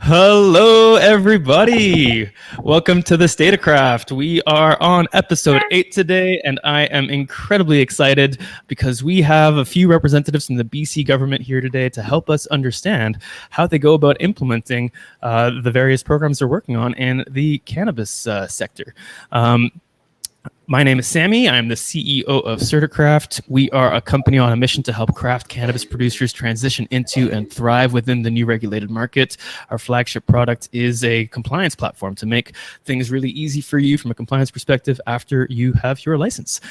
Hello, everybody. Welcome to the CertiCraft. We are on episode 8 today, and I am incredibly excited because we have a few representatives from the BC government here today to help us understand how they go about implementing the various programs they're working on in the cannabis sector. My name is Sami. I'm the CEO of CertiCraft. We are a company on a mission to help craft cannabis producers transition into and thrive within the new regulated market. Our flagship product is a compliance platform to make things really easy for you from a compliance perspective after you have your license.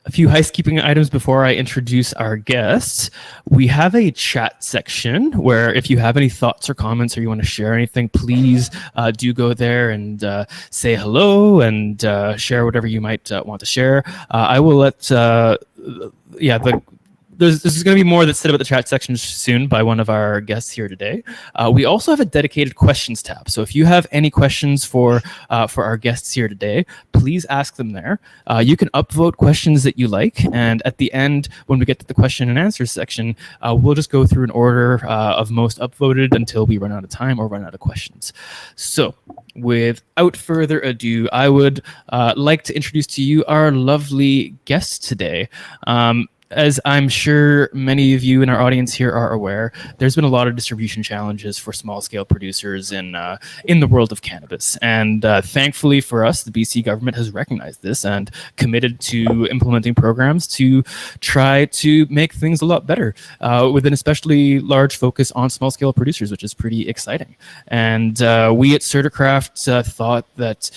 A few housekeeping items before I introduce our guests. We have a chat section where if you have any thoughts or comments or you want to share anything, please do go there and say hello and share whatever you might want to share. I will let, there's going to be more that's said about the chat section soon by one of our guests here today. We also have a dedicated questions tab. So if you have any questions for our guests here today, please ask them there. You can upvote questions that you like. And at the end, when we get to the question and answer section, we'll just go through an order of most upvoted until we run out of time or run out of questions. So without further ado, I would like to introduce to you our lovely guest today. As I'm sure many of you in our audience here are aware, there's been a lot of distribution challenges for small-scale producers in the world of cannabis. And thankfully for us, the BC government has recognized this and committed to implementing programs to try to make things a lot better, with an especially large focus on small-scale producers, which is pretty exciting. And we at CertiCraft thought that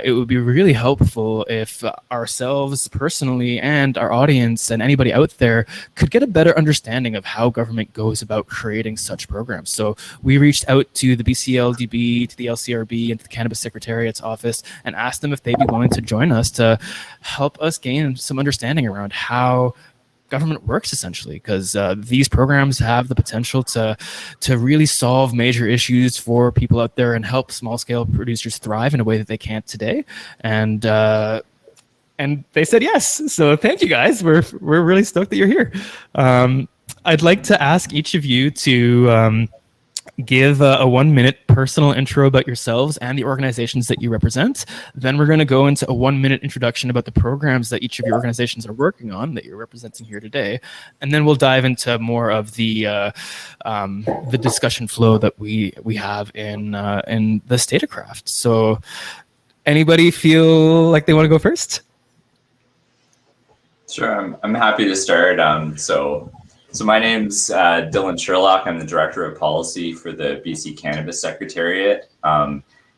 it would be really helpful if ourselves personally and our audience and anybody out there could get a better understanding of how government goes about creating such programs. So we reached out to the BC LDB, to the LCRB, and to the Cannabis Secretariat's office and asked them if they'd be willing to join us to help us gain some understanding around how government works, essentially, because these programs have the potential to really solve major issues for people out there and help small-scale producers thrive in a way that they can't today. And they said yes. So thank you, guys. We're really stoked that you're here. I'd like to ask each of you to give a 1-minute personal intro about yourselves and the organizations that you represent. Then we're going to go into a 1-minute introduction about the programs that each of your organizations are working on that you're representing here today. And then we'll dive into more of the discussion flow that we have in the CertiCraft. So anybody feel like they want to go first? Sure, I'm happy to start. So my name's Dylan Sherlock. I'm the Director of Policy for the BC Cannabis Secretariat.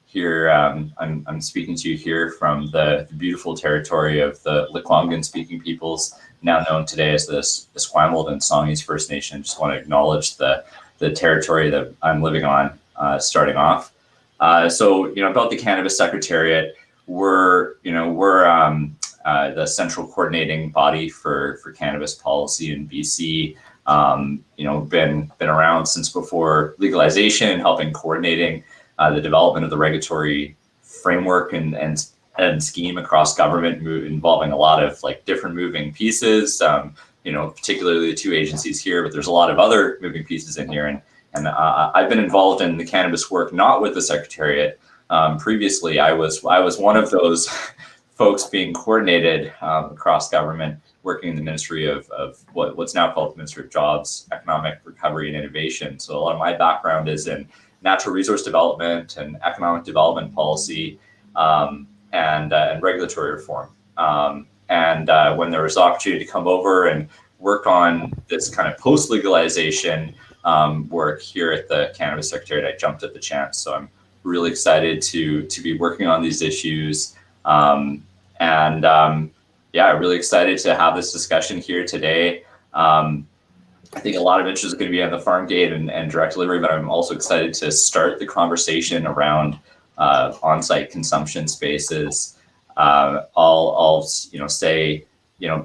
Here, I'm speaking to you here from the beautiful territory of the Lekwungen-speaking peoples, now known today as the Esquimalt and Songhees First Nation. Just want to acknowledge the territory that I'm living on, starting off. So about the Cannabis Secretariat, we're the central coordinating body for cannabis policy in BC. Been around since before legalization, helping coordinating the development of the regulatory framework and scheme across government, involving a lot of different moving pieces. Particularly the two agencies here, but there's a lot of other moving pieces in here. And I've been involved in the cannabis work, not with the Secretariat. Previously, I was one of those folks being coordinated across government, working in the Ministry of what's now called the Ministry of Jobs, Economic Recovery and Innovation. So a lot of my background is in natural resource development and economic development policy, and regulatory reform. When there was the opportunity to come over and work on this kind of post-legalization work here at the Cannabis Secretariat, I jumped at the chance. So I'm really excited to be working on these issues. Really excited to have this discussion here today. I think a lot of interest is going to be on the farm gate and direct delivery, but I'm also excited to start the conversation around on-site consumption spaces. I'll say,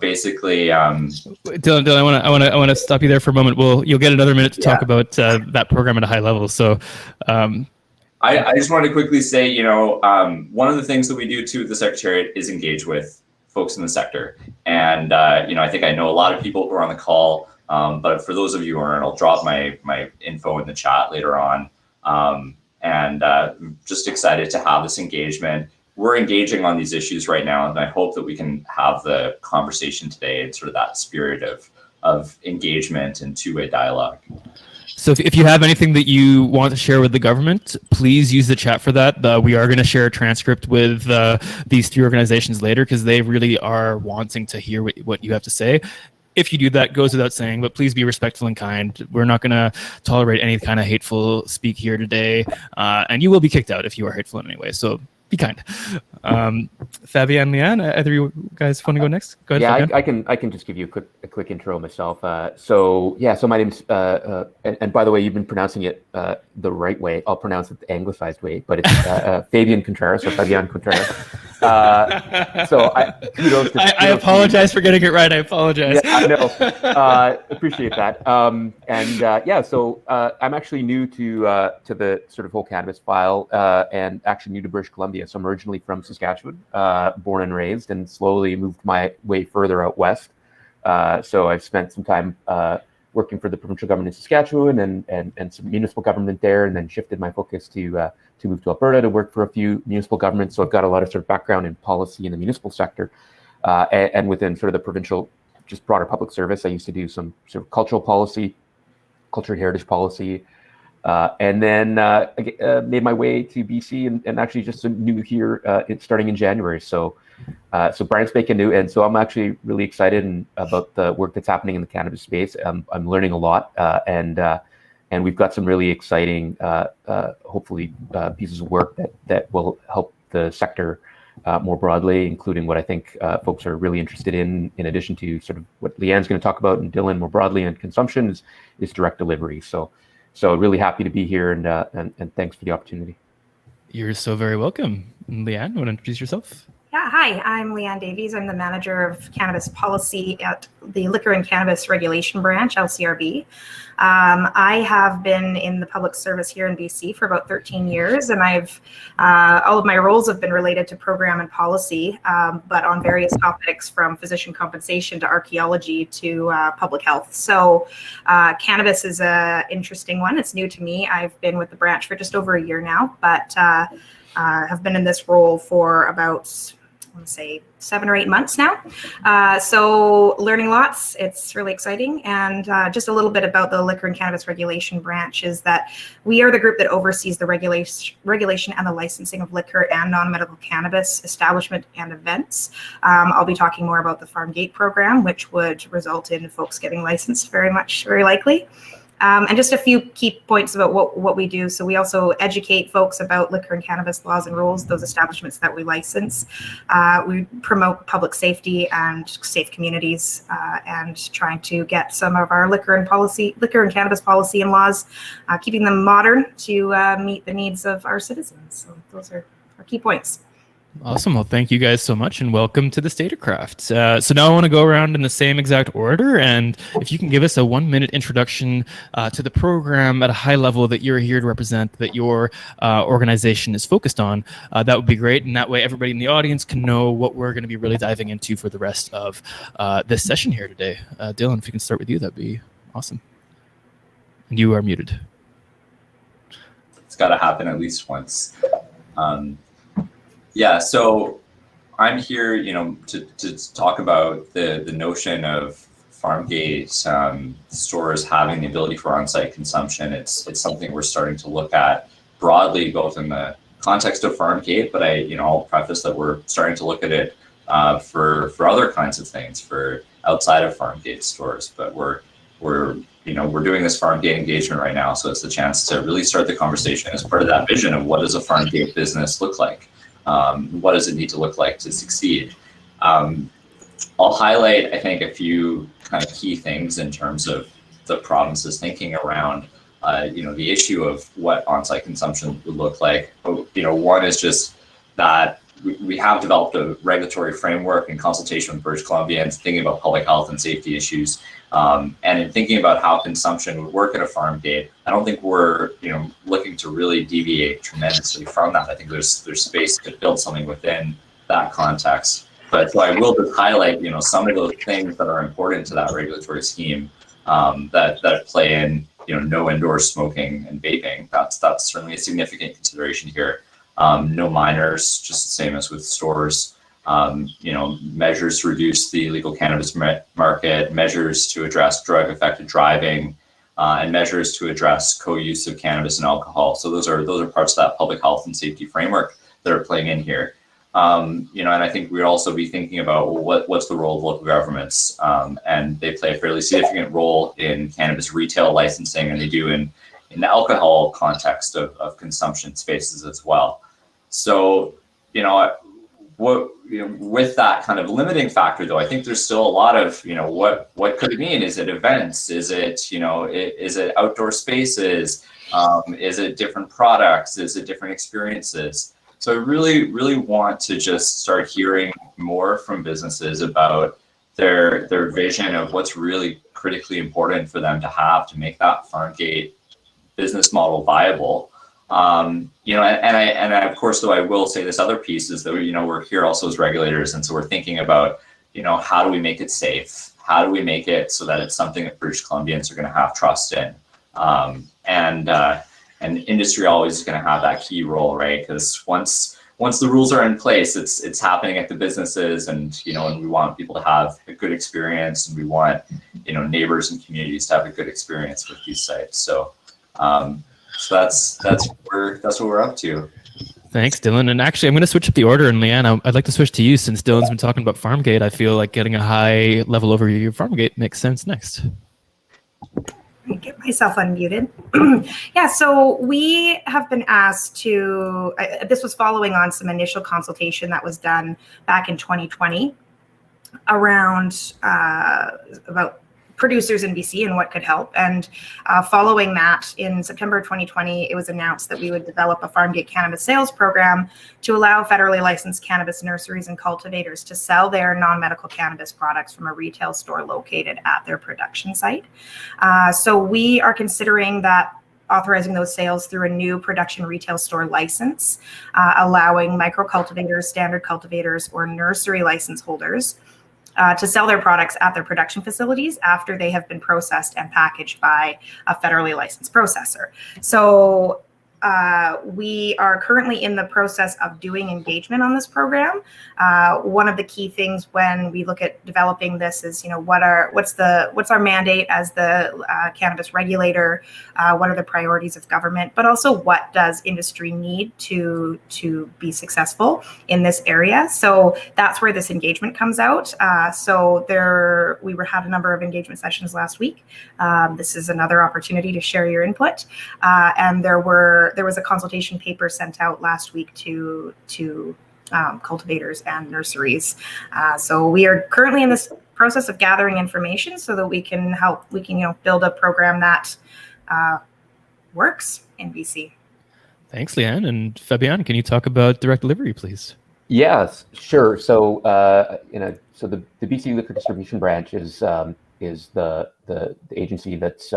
basically. Dylan, I want to stop you there for a moment. You'll get another minute to talk about that program at a high level. So. I just wanted to quickly say, one of the things that we do too at the Secretariat is engage with folks in the sector. And, I think I know a lot of people who are on the call But for those of you who aren't, I'll drop my info in the chat later on. Just excited to have this engagement. We're engaging on these issues right now, and I hope that we can have the conversation today in sort of that spirit of engagement and two-way dialogue. So if you have anything that you want to share with the government, please use the chat for that. We are going to share a transcript with these three organizations later, because they really are wanting to hear what you have to say. If you do that, goes without saying, but please be respectful and kind. We're not going to tolerate any kind of hateful speak here today, and you will be kicked out if you are hateful in any way. So be kind. Fabian, Leanne, either you guys want to go next? Go ahead. Yeah, Fabian. I can just give you a quick intro myself. So my name's and by the way, you've been pronouncing it the right way. I'll pronounce it the anglicized way, but it's Fabian Contreras or Fabian Contreras. Kudos to I apologize for getting it right. I apologize. Yeah, I know. Appreciate that. So I'm actually new to the sort of whole cannabis file, and actually new to British Columbia. So I'm originally from Saskatchewan, born and raised, and slowly moved my way further out west. So I've spent some time working for the provincial government in Saskatchewan and some municipal government there, and then shifted my focus to move to Alberta to work for a few municipal governments. So I've got a lot of sort of background in policy in the municipal sector, and within sort of the provincial, just broader public service. I used to do some sort of cultural policy, culture and heritage policy, and then made my way to BC and actually just new here starting in January. So brand spanking new, and so I'm actually really excited about the work that's happening in the cannabis space. I'm learning a lot, and we've got some really exciting, hopefully, pieces of work that will help the sector more broadly, including what I think folks are really interested in addition to sort of what Leanne's going to talk about and Dylan more broadly on consumption is direct delivery. So really happy to be here, and thanks for the opportunity. You're so very welcome. Leanne, want to introduce yourself? Yeah, hi, I'm Leanne Davies. I'm the manager of cannabis policy at the Liquor and Cannabis Regulation Branch, LCRB. I have been in the public service here in BC for about 13 years, and I've all of my roles have been related to program and policy, but on various topics from physician compensation to archaeology to public health. So cannabis is an interesting one. It's new to me. I've been with the branch for just over a year now, but have been in this role for about, I want to say 7 or 8 months now. So learning lots, it's really exciting. And just a little bit about the Liquor and Cannabis Regulation Branch is that we are the group that oversees the regulation and the licensing of liquor and non-medical cannabis establishment and events. I'll be talking more about the Farm Gate program, which would result in folks getting licensed very likely. And just a few key points about what we do. So we also educate folks about liquor and cannabis laws and rules, those establishments that we license. We promote public safety and safe communities, and trying to get some of our liquor and cannabis policy and laws, keeping them modern to meet the needs of our citizens. So those are our key points. Awesome. Well, thank you guys so much, and welcome to the StaterCraft. So now I want to go around in the same exact order, and if you can give us a 1-minute introduction to the program at a high level that you're here to represent, that your organization is focused on, that would be great. And that way everybody in the audience can know what we're going to be really diving into for the rest of this session here today. Dylan, if you can start with you, that'd be awesome. And you are muted. It's got to happen at least once. Yeah, so I'm here, to talk about the notion of farm gate stores having the ability for on-site consumption. It's something we're starting to look at broadly, both in the context of farm gate, but I'll preface that we're starting to look at it for other kinds of things, for outside of farm gate stores. But we're doing this farm gate engagement right now, so it's the chance to really start the conversation as part of that vision of what does a farm gate business look like. What does it need to look like to succeed? I'll highlight, I think, a few kind of key things in terms of the province's thinking around, the issue of what on-site consumption would look like. One is just that we have developed a regulatory framework in consultation with British Columbia and thinking about public health and safety issues. And in thinking about how consumption would work at a farm gate, I don't think we're looking to really deviate tremendously from that. I think there's space to build something within that context. But so I will just highlight some of those things that are important to that regulatory scheme. that play in, no indoor smoking and vaping. That's certainly a significant consideration here. No minors, just the same as with stores. Measures to reduce the illegal cannabis market, measures to address drug-affected driving, and measures to address co-use of cannabis and alcohol. So those are parts of that public health and safety framework that are playing in here. And I think we'd also be thinking about what's the role of local governments, and they play a fairly significant role in cannabis retail licensing, and they do in the alcohol context of consumption spaces as well. So, with that kind of limiting factor, though, I think there's still a lot of, what could it mean? Is it events? Is it, is it outdoor spaces? Is it different products? Is it different experiences? So I really, really want to just start hearing more from businesses about their vision of what's really critically important for them to have to make that farm gate business model viable. And I, of course, though, I will say this other piece is that, we're here also as regulators. And so we're thinking about, how do we make it safe? How do we make it so that it's something that British Columbians are going to have trust in? And industry always is going to have that key role, right? Because once the rules are in place, it's happening at the businesses, and and we want people to have a good experience, and we want neighbors and communities to have a good experience with these sites. So that's what we're up to. Thanks, Dylan. And actually, I'm going to switch up the order. And Leanne, I'd like to switch to you since Dylan's been talking about Farmgate. I feel like getting a high level overview of Farmgate makes sense next. Get myself unmuted. Yeah, so we have been asked to, this was following on some initial consultation that was done back in 2020 around about producers in BC and what could help. And following that, in September 2020, it was announced that we would develop a farm gate cannabis sales program to allow federally licensed cannabis nurseries and cultivators to sell their non-medical cannabis products from a retail store located at their production site. So we are considering that authorizing those sales through a new production retail store license, allowing micro cultivators, standard cultivators, or nursery license holders to sell their products at their production facilities after they have been processed and packaged by a federally licensed processor. So we are currently in the process of doing engagement on this program. One of the key things when we look at developing this is, what's our mandate as the cannabis regulator? What are the priorities of government? But also, what does industry need to be successful in this area? So that's where this engagement comes out. We had a number of engagement sessions last week. This is another opportunity to share your input, and there was a consultation paper sent out last week to cultivators and nurseries. So we are currently in this process of gathering information so that we can build a program that works in BC. Thanks, Leanne. And Fabian, can you talk about direct delivery, please? Yes, sure. So so the BC Liquor Distribution Branch is the agency that's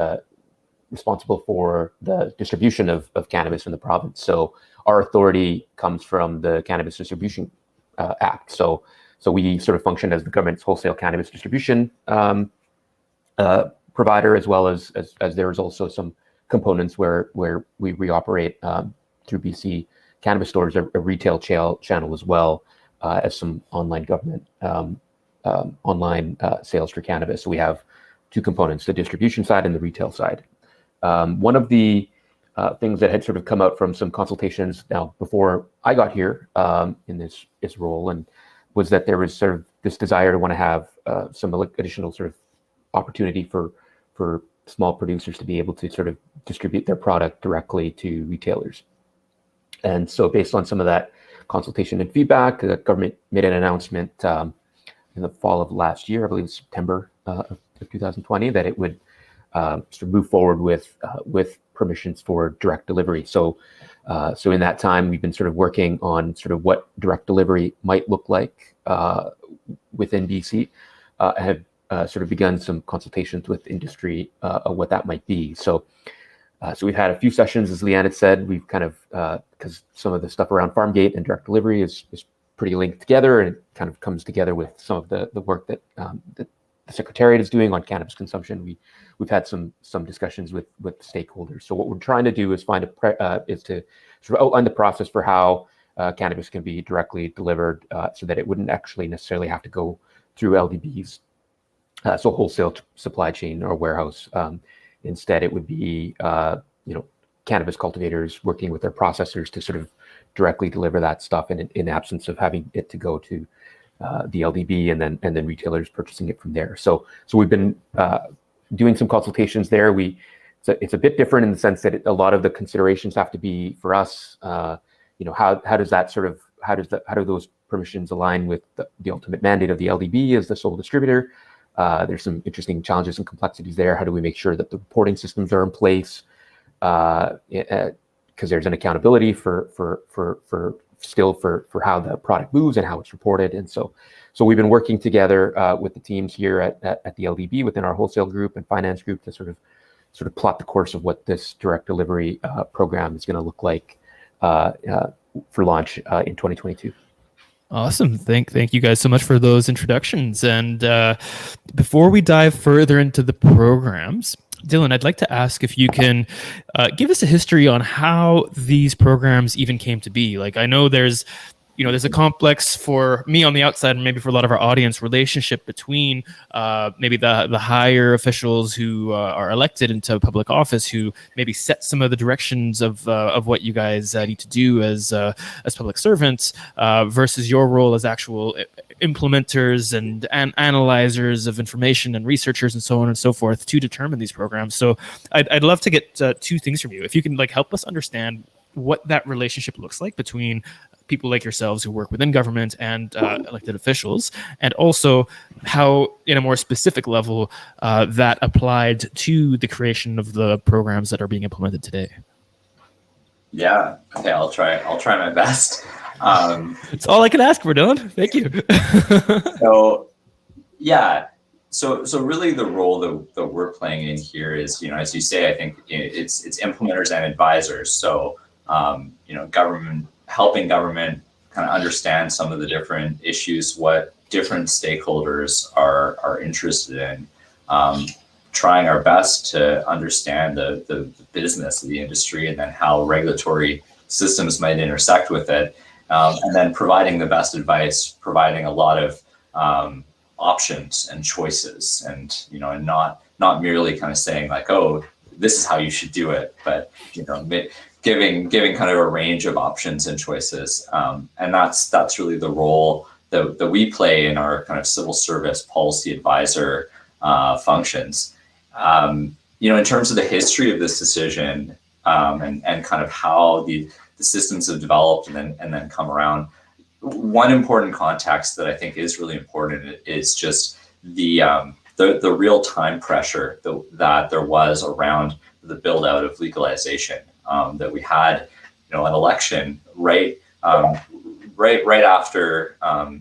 responsible for the distribution of cannabis in the province. So our authority comes from the Cannabis Distribution Act. So we sort of function as the government's wholesale cannabis distribution provider, as well as there's also some components where we operate through BC Cannabis Stores, a retail channel, as well as some online government online sales for cannabis. So we have two components: the distribution side and the retail side. One of the things that had sort of come out from some consultations now before I got here in this role, and was that there was sort of this desire to want to have some additional sort of opportunity for small producers to be able to sort of distribute their product directly to retailers. And so based on some of that consultation and feedback, the government made an announcement in the fall of last year, I believe September of 2020, that it would sort of move forward with permissions for direct delivery. So in that time, we've been sort of working on sort of what direct delivery might look like within BC. Have sort of begun some consultations with industry of what that might be. So we've had a few sessions, as Leanne had said. We've kind of, because some of the stuff around Farmgate and direct delivery is pretty linked together, and it kind of comes together with some of the work that the Secretariat is doing on cannabis consumption. We've had some discussions with stakeholders. So what we're trying to do is is to sort of outline the process for how cannabis can be directly delivered, so that it wouldn't actually necessarily have to go through LDBs, so wholesale supply chain or warehouse. Instead, it would be cannabis cultivators working with their processors to sort of directly deliver that stuff in absence of having it to go to the LDB and then retailers purchasing it from there. So we've been doing some consultations there. It's a bit different in the sense that a lot of the considerations have to be for us. How do those permissions align with the ultimate mandate of the LDB as the sole distributor? There's some interesting challenges and complexities there. How do we make sure that the reporting systems are in place? Because there's an accountability for how the product moves and how it's reported. And so we've been working together with the teams here at the LDB within our wholesale group and finance group to sort of plot the course of what this direct delivery program is going to look like for launch in 2022. Awesome. Thank you guys so much for those introductions. And before we dive further into the programs, Dylan, I'd like to ask if you can give us a history on how these programs even came to be. Like, I know there's a complex, for me on the outside and maybe for a lot of our audience, relationship between maybe the higher officials who are elected into public office, who maybe set some of the directions of what you guys need to do as public servants, versus your role as actual implementers and analyzers of information and researchers and so on and so forth to determine these programs. So I'd love to get two things from you. If you can help us understand what that relationship looks like between people like yourselves who work within government and elected officials, and also how, in a more specific level, that applied to the creation of the programs that are being implemented today. Yeah. Okay. I'll try my best. It's all I can ask for, Dylan. Thank you. So really the role that we're playing in here is, as you say, I think it's implementers and advisors. So, helping government kind of understand some of the different issues, what different stakeholders are interested in, trying our best to understand the business of the industry and then how regulatory systems might intersect with it, and then providing the best advice, providing a lot of options and choices, and and not merely kind of saying like, oh, this is how you should do it, but giving kind of a range of options and choices, and that's really the role that we play in our kind of civil service policy advisor functions. In terms of the history of this decision, and kind of how the systems have developed and then come around. One important context that I think is really important is just the real time pressure that there was around the build out of legalization. That we had, an election right after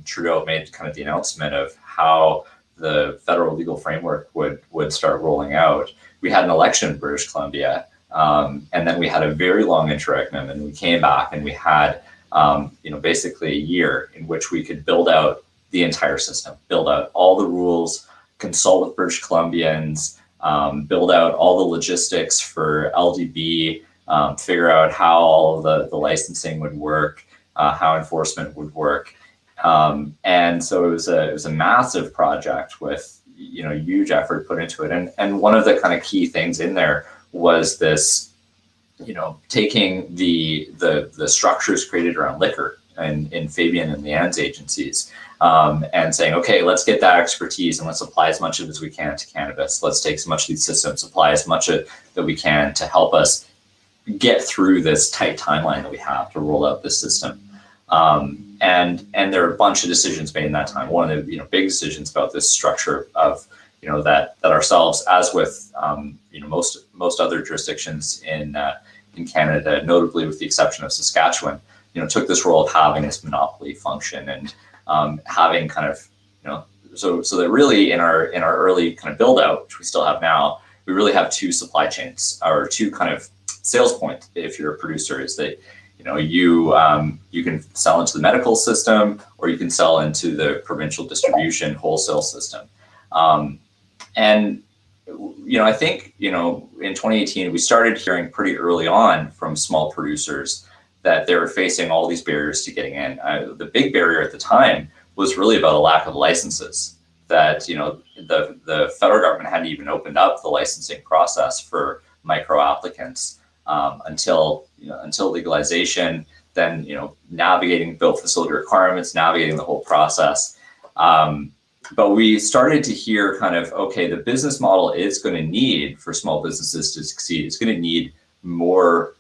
Trudeau made kind of the announcement of how the federal legal framework would start rolling out. We had an election in British Columbia, and then we had a very long interregnum, and we came back and we had basically a year in which we could build out the entire system, build out all the rules, consult with British Columbians, build out all the logistics for LDB, figure out how all of the licensing would work, how enforcement would work. And so it was a massive project with, huge effort put into it. And one of the kind of key things in there was this, taking the structures created around liquor and in Fabian and Leanne's agencies, and saying, okay, let's get that expertise and let's apply as much of it as we can to cannabis. Let's take as much of these systems, apply as much of that we can to help us get through this tight timeline that we have to roll out this system. And there are a bunch of decisions made in that time. One of the big decisions about this structure of that ourselves, as with most other jurisdictions in Canada, notably with the exception of Saskatchewan, took this role of having this monopoly function and having kind of so that really in our early kind of build out, which we still have now, we really have two supply chains or two kind of sales points. If you're a producer, is that you can sell into the medical system or you can sell into the provincial distribution wholesale system. And I think, in 2018, we started hearing pretty early on from small producers that they were facing all these barriers to getting in. The big barrier at the time was really about a lack of licenses, that, the federal government hadn't even opened up the licensing process for micro applicants until legalization, then, navigating built facility requirements, navigating the whole process. But we started to hear kind of, okay, the business model is going to need, for small businesses to succeed, it's going to need more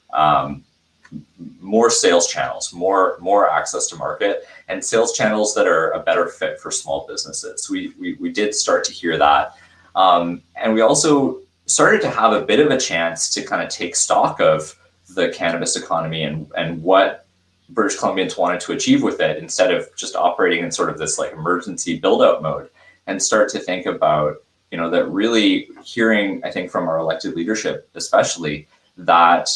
sales channels, more access to market, and sales channels that are a better fit for small businesses. We did start to hear that. And we also started to have a bit of a chance to kind of take stock of the cannabis economy and what British Columbians wanted to achieve with it, instead of just operating in sort of this like emergency build out mode, and start to think about, that really hearing, I think, from our elected leadership, especially, that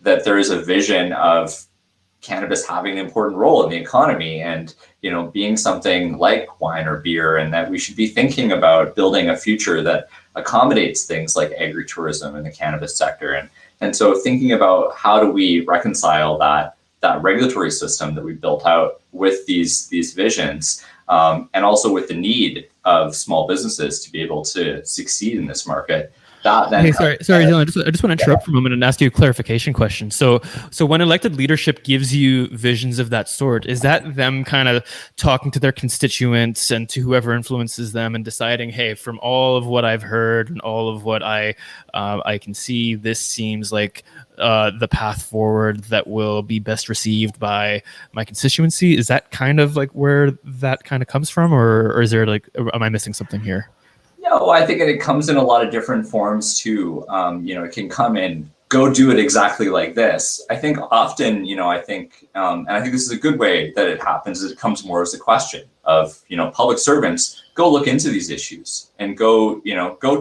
there is a vision of cannabis having an important role in the economy and, being something like wine or beer, and that we should be thinking about building a future that accommodates things like agritourism in the cannabis sector. And so thinking about how do we reconcile that regulatory system that we built out with these visions, and also with the need of small businesses to be able to succeed in this market. Hey, sorry, Dylan. I just want to interrupt for a moment and ask you a clarification question. So when elected leadership gives you visions of that sort, is that them kind of talking to their constituents and to whoever influences them and deciding, hey, from all of what I've heard and all of what I can see, this seems like the path forward that will be best received by my constituency? Is that kind of like where that kind of comes from, or is there like, am I missing something here? No, I think it comes in a lot of different forms too. It can come in, go do it exactly like this. I think often, and I think this is a good way that it happens, is it comes more as a question of, public servants, go look into these issues and go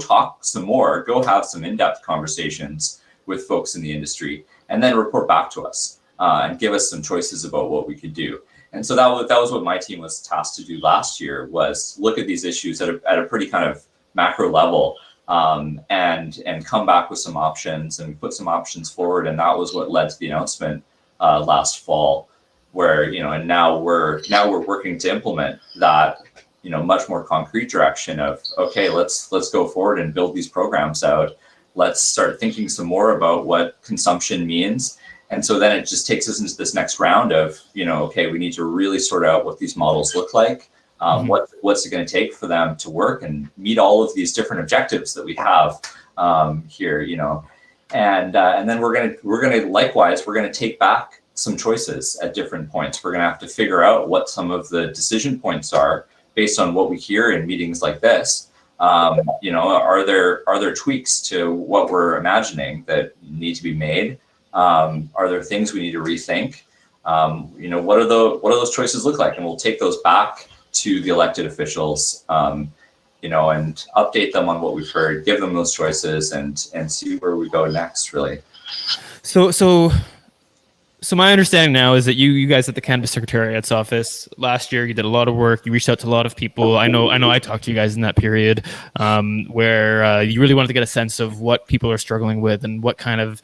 talk some more, go have some in-depth conversations with folks in the industry, and then report back to us and give us some choices about what we could do. And so that was what my team was tasked to do last year, was look at these issues at a pretty kind of macro level, and come back with some options, and we put some options forward, and that was what led to the announcement last fall, where and now we're working to implement that much more concrete direction of, okay, let's go forward and build these programs out. Let's start thinking some more about what consumption means. And so then it just takes us into this next round of, okay, we need to really sort out what these models look like. What's it going to take for them to work and meet all of these different objectives that we have here, and then we're going to take back some choices at different points. We're going to have to figure out what some of the decision points are based on what we hear in meetings like this. Are there tweaks to what we're imagining that need to be made? Are there things we need to rethink? What do those choices look like? And we'll take those back to the elected officials, and update them on what we've heard, give them those choices, and see where we go next, really. So my understanding now is that you guys at the Cannabis Secretariat's office last year, you did a lot of work. You reached out to a lot of people. I know I talked to you guys in that period, where you really wanted to get a sense of what people are struggling with and what kind of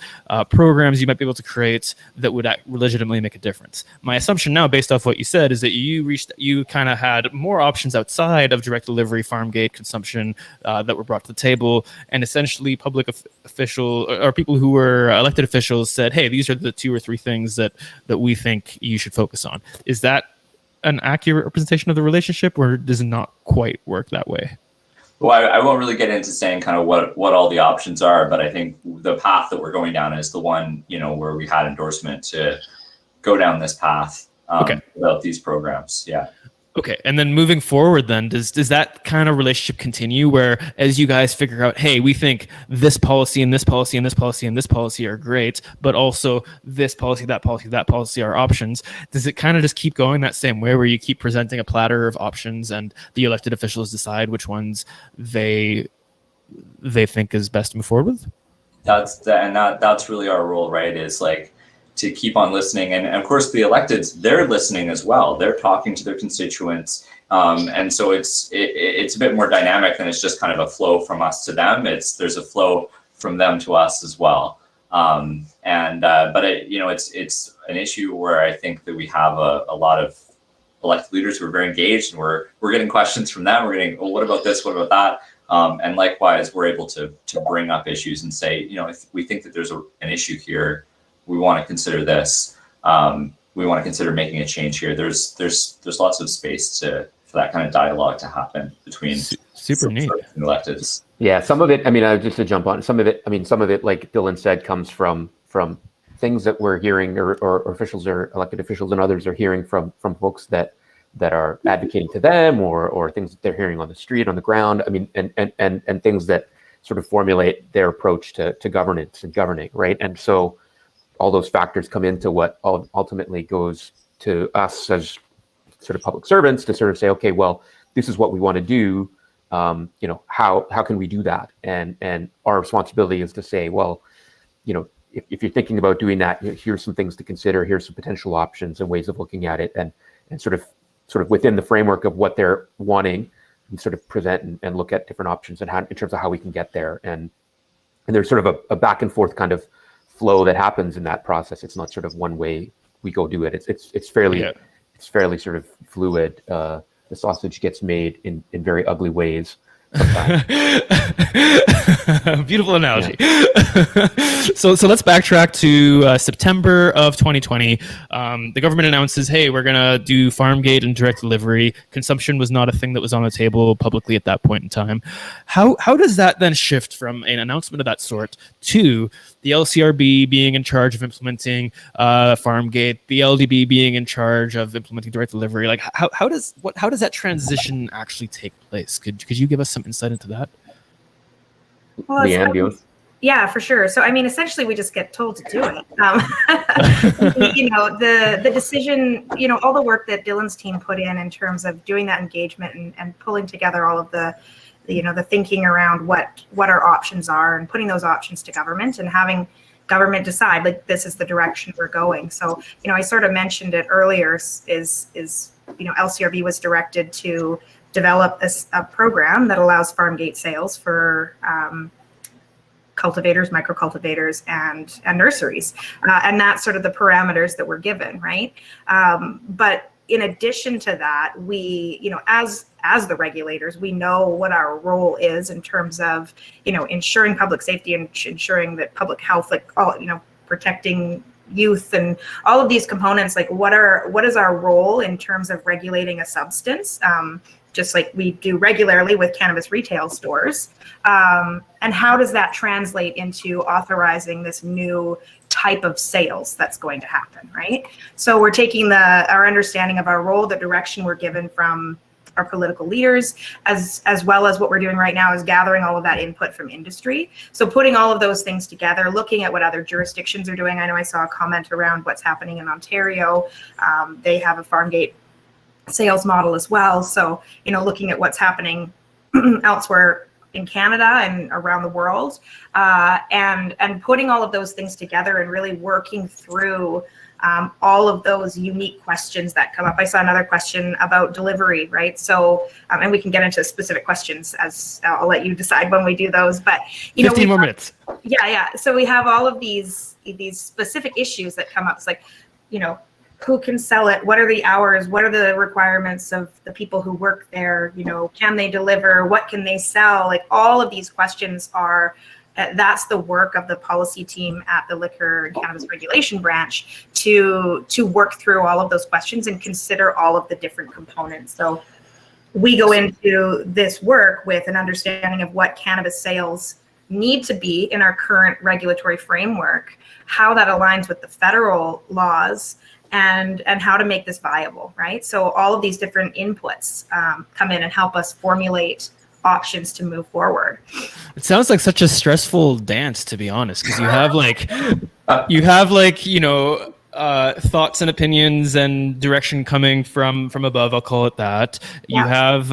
programs you might be able to create that would legitimately make a difference. My assumption now, based off what you said, is that you kind of had more options outside of direct delivery, farm gate consumption that were brought to the table, and essentially public official or people who were elected officials said, hey, these are the 2 or 3 things that we think you should focus on. Is that an accurate representation of the relationship, or does it not quite work that way? Well, I won't really get into saying kind of what all the options are, but I think the path that we're going down is the one, where we had endorsement to go down this path about these programs. Yeah. Okay, and then moving forward, then does that kind of relationship continue, where as you guys figure out, hey, we think this policy and this policy and this policy and this policy are great, but also this policy, that policy are options? Does it kind of just keep going that same way, where you keep presenting a platter of options and the elected officials decide which ones they think is best to move forward with? That's really our role, right? Is like to keep on listening. And of course, the electeds, they're listening as well. They're talking to their constituents. And so it's a bit more dynamic than it's just kind of a flow from us to them. There's a flow from them to us as well. But it's an issue where I think that we have a lot of elected leaders who are very engaged, and we're getting questions from them. We're getting, what about this? What about that? And likewise, we're able to bring up issues and say, if we think that there's an issue here, we want to consider this. We want to consider making a change here. There's lots of space for that kind of dialogue to happen between super neat and electeds. Yeah, some of it, just to jump on, some of it, like Dylan said, comes from things that we're hearing or officials or elected officials and others are hearing from folks that are advocating to them or things that they're hearing on the street, on the ground. And things that sort of formulate their approach to governance and governing, right? And so all those factors come into what ultimately goes to us as sort of public servants to sort of say, okay, well, this is what we want to do. How can we do that? And our responsibility is to say, well, if you're thinking about doing that, here's some things to consider. Here's some potential options and ways of looking at it, and sort of within the framework of what they're wanting, we sort of present and look at different options and in terms of how we can get there. And there's sort of a back and forth kind of flow that happens in that process. It's not sort of one way we go do it. It's fairly sort of fluid. The sausage gets made in very ugly ways. Beautiful analogy. So let's backtrack to September of 2020. The government announces, hey, we're gonna do farm gate and direct delivery. Consumption was not a thing that was on the table publicly at that point in time. How does that then shift from an announcement of that sort to the LCRB being in charge of implementing farm gate, the LDB being in charge of implementing direct delivery? Like how does that transition actually take place? Could you give us some insight into that? Well, Leanne, yeah, for sure. So, essentially, we just get told to do it. The decision, all the work that Dylan's team put in terms of doing that engagement and pulling together all of the thinking around what our options are and putting those options to government and having government decide, like, this is the direction we're going. So, I sort of mentioned it earlier is LCRB was directed to develop a program that allows farm gate sales for cultivators, micro-cultivators, and nurseries. And that's sort of the parameters that we're given, right? But in addition to that, we, as the regulators, we know what our role is in terms of, ensuring public safety and ensuring that public health, like all, protecting youth and all of these components, like what is our role in terms of regulating a substance, just like we do regularly with cannabis retail stores, and how does that translate into authorizing this new type of sales that's going to happen, right? So we're taking our understanding of our role, the direction we're given from our political leaders, as well as what we're doing right now is gathering all of that input from industry. So putting all of those things together, looking at what other jurisdictions are doing. I know I saw a comment around what's happening in Ontario. They have a farm gate sales model as well. So, looking at what's happening elsewhere in Canada and around the world, and putting all of those things together and really working through all of those unique questions that come up. I saw another question about delivery, right? So, and we can get into specific questions as I'll let you decide when we do those, but 15 more minutes. Yeah. So we have all of these specific issues that come up. It's like, who can sell it? What are the hours? What are the requirements of the people who work there? Can they deliver? What can they sell? Like all of these questions are, that's the work of the policy team at the Liquor and Cannabis Regulation Branch to work through all of those questions and consider all of the different components. So we go into this work with an understanding of what cannabis sales need to be in our current regulatory framework, how that aligns with the federal laws, and how to make this viable, right? So all of these different inputs come in and help us formulate options to move forward. It sounds like such a stressful dance, to be honest, because you have thoughts and opinions and direction coming from above. I'll call it that. You have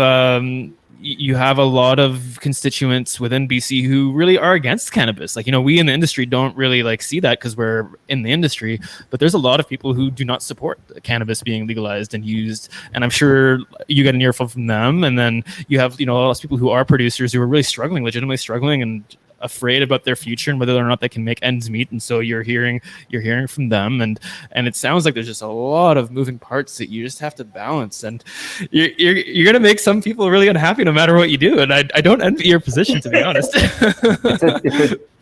you have a lot of constituents within BC who really are against cannabis. Like, we in the industry don't really like see that because we're in the industry, but there's a lot of people who do not support cannabis being legalized and used. And I'm sure you get an earful from them. And then you have, a lot of people who are producers who are really legitimately struggling and afraid about their future and whether or not they can make ends meet. And so you're hearing from them, and it sounds like there's just a lot of moving parts that you just have to balance, and you're going to make some people really unhappy no matter what you do. And I don't envy your position, to be honest.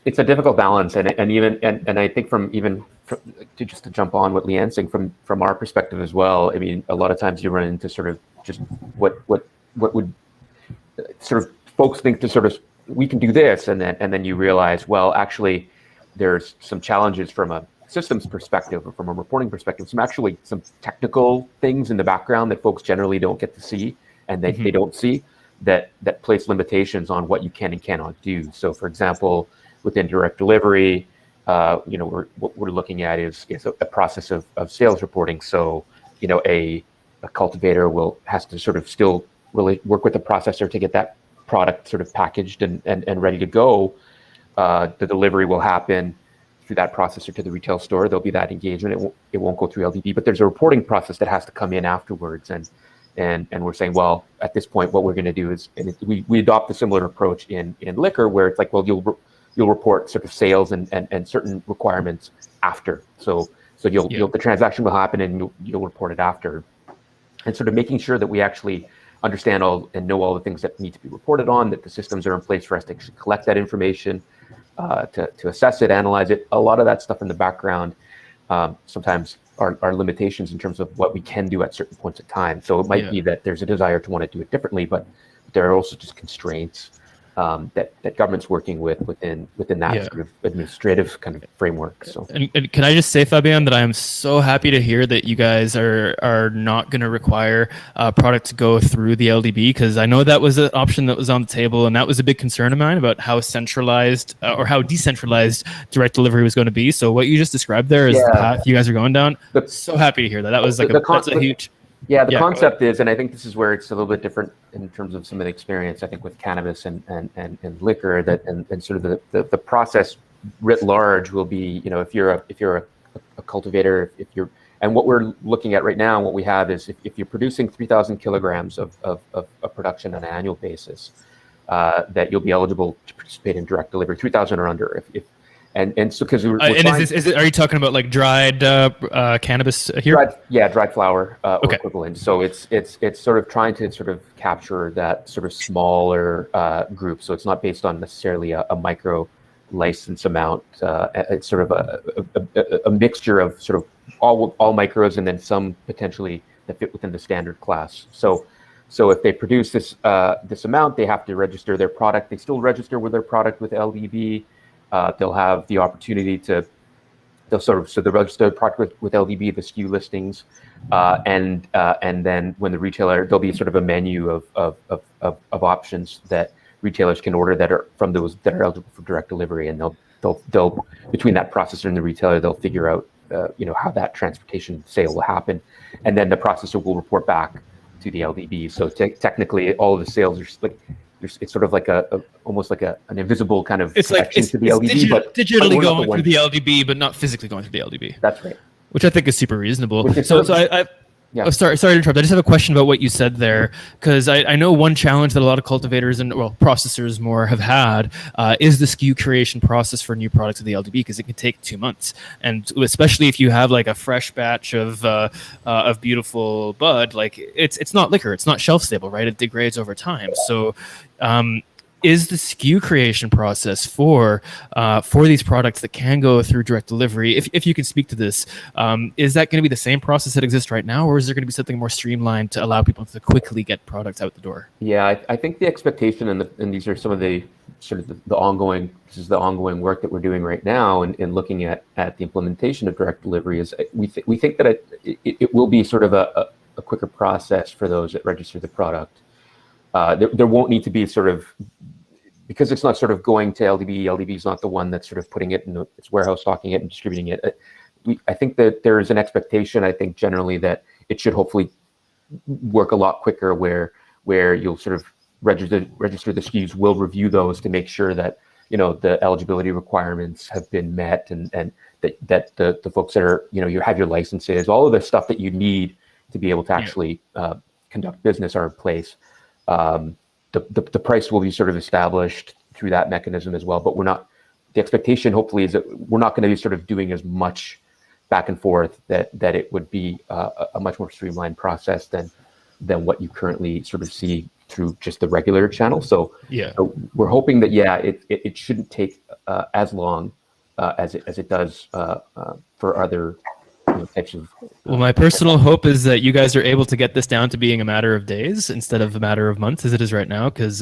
It's a difficult balance, and I think to jump on what Leanne's saying from our perspective as well. I mean, a lot of times you run into sort of just what would sort of folks think to sort of, we can do this, and then you realize, well, actually there's some challenges from a systems perspective or from a reporting perspective, some technical things in the background that folks generally don't get to see, and they don't see that place limitations on what you can and cannot do. So for example, within direct delivery, what we're looking at is a process of sales reporting. So a cultivator has to sort of still really work with the processor to get that product sort of packaged and ready to go. The delivery will happen through that processor to the retail store. There'll be that engagement. It won't go through LDB, but there's a reporting process that has to come in afterwards. And we're saying, well, at this point, what we're going to do is, and we adopt a similar approach in liquor, where it's like, well, you'll report sort of sales and certain requirements after. So the transaction will happen and you'll report it after, and sort of making sure that we actually understand and know all the things that need to be reported on, that the systems are in place for us to collect that information, to assess it, analyze it. A lot of that stuff in the background sometimes are limitations in terms of what we can do at certain points of time. So it might be that there's a desire to want to do it differently, but there are also just constraints that government's working within that sort of administrative kind of framework. So, and can I just say, Fabian, that I am so happy to hear that you guys are not going to require product to go through the LDB, because I know that was an option that was on the table, and that was a big concern of mine about how centralized or how decentralized direct delivery was going to be. So what you just described there is the path you guys are going down. So happy to hear that. That was like that's a huge. Yeah, the concept is, and I think this is where it's a little bit different in terms of some of the experience, I think, with cannabis and liquor, and sort of the process writ large will be, if you're a cultivator, and what we're looking at right now, what we have is if you're producing 3,000 kilograms of production on an annual basis, that you'll be eligible to participate in direct delivery, 3,000 or under. And so, because are you talking about like dried cannabis here? Dried flower or equivalent. So it's sort of trying to sort of capture that sort of smaller group. So it's not based on necessarily a micro license amount. It's sort of a mixture of sort of all micros, and then some potentially that fit within the standard class. So if they produce this amount, they have to register their product. They still register with their product with LDB. They'll have the opportunity to, so the registered product with LDB, the SKU listings, and then when the retailer, there'll be sort of a menu of options that retailers can order that are from those that are eligible for direct delivery, and they'll between that processor and the retailer, they'll figure out how that transportation sale will happen, and then the processor will report back to the LDB. So technically, all of the sales are like. It's sort of like almost like an invisible kind of connection to the LDB, but digitally going through the LDB, but not physically going through the LDB. That's right. Which I think is super reasonable. Sorry to interrupt. I just have a question about what you said there, because I know one challenge that a lot of cultivators and processors more have had is the SKU creation process for new products of the LDB, because it can take 2 months, and especially if you have like a fresh batch of beautiful bud, like it's not liquor, it's not shelf stable, right? It degrades over time. So is the SKU creation process for these products that can go through direct delivery, if you can speak to this, is that going to be the same process that exists right now, or is there going to be something more streamlined to allow people to quickly get products out the door? Yeah, I think the expectation, and these are some of the sort of the ongoing work that we're doing right now, and looking at the implementation of direct delivery, is we think that it will be sort of a quicker process for those that register the product. There won't need to be sort of, because it's not sort of going to LDB. LDB is not the one that's sort of putting it in its warehouse, stocking it, and distributing it. I think that there is an expectation, I think, generally, that it should hopefully work a lot quicker, where you'll sort of register the SKUs will review those to make sure that the eligibility requirements have been met, and that the folks that are you have your licenses, all of the stuff that you need to be able to actually conduct business are in place. The price will be sort of established through that mechanism as well, but the expectation hopefully is that we're not going to be sort of doing as much back and forth, that it would be a much more streamlined process than what you currently sort of see through just the regular channel. So we're hoping that it shouldn't take as long as it does for other types of. Well, my personal hope is that you guys are able to get this down to being a matter of days instead of a matter of months as it is right now. Because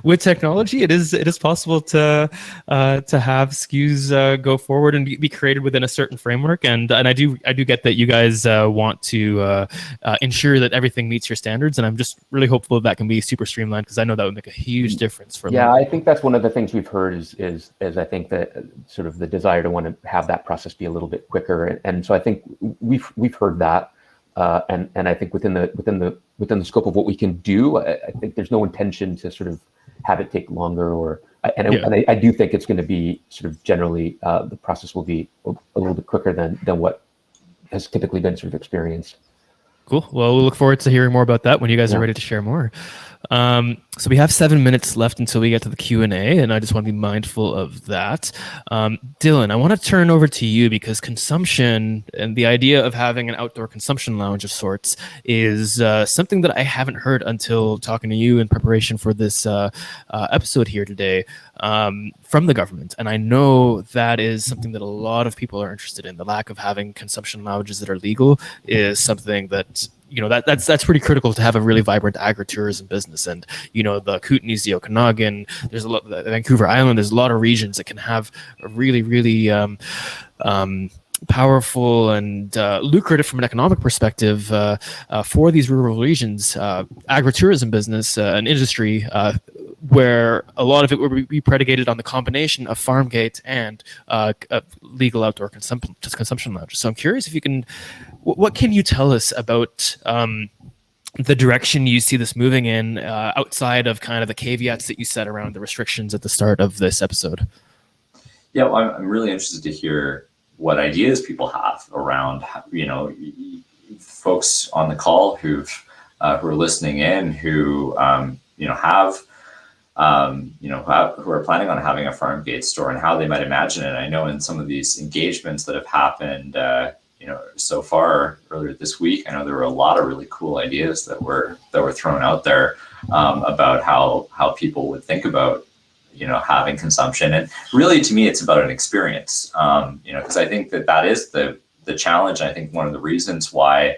with technology, it is possible to have SKUs go forward and be created within a certain framework. And I do get that you guys want to ensure that everything meets your standards. And I'm just really hopeful that can be super streamlined, because I know that would make a huge difference for. Yeah, I think that's one of the things we've heard is I think that sort of the desire to want to have that process be a little bit quicker, and so I think we've heard that, and I think within the scope of what we can do, I think there's no intention to sort of have it take longer, I do think it's going to be sort of generally the process will be a little bit quicker than what has typically been sort of experienced. Cool. Well, we'll look forward to hearing more about that when you guys are ready to share more. So we have 7 minutes left until we get to the Q&A, and I just want to be mindful of that. Dylan, I want to turn over to you, because consumption and the idea of having an outdoor consumption lounge of sorts is something that I haven't heard until talking to you in preparation for this episode here today from the government. And I know that is something that a lot of people are interested in. The lack of having consumption lounges that are legal is something that that's pretty critical to have a really vibrant agritourism business. And the Kootenays, the Okanagan, there's a lot, the Vancouver Island, there's a lot of regions that can have a really powerful and lucrative from an economic perspective for these rural regions, agritourism business, an industry where a lot of it will be predicated on the combination of farm gate and legal outdoor consumption lounges. So I'm curious if you can, what can you tell us about the direction you see this moving in outside of kind of the caveats that you set around the restrictions at the start of this episode? Yeah, well, I'm really interested to hear what ideas people have around, folks on the call who are listening in, who who are planning on having a farm gate store, and how they might imagine it. I know in some of these engagements that have happened, so far earlier this week, I know there were a lot of really cool ideas that were thrown out there about how people would think about having consumption. And really, to me, it's about an experience, because I think that is the challenge. I think one of the reasons why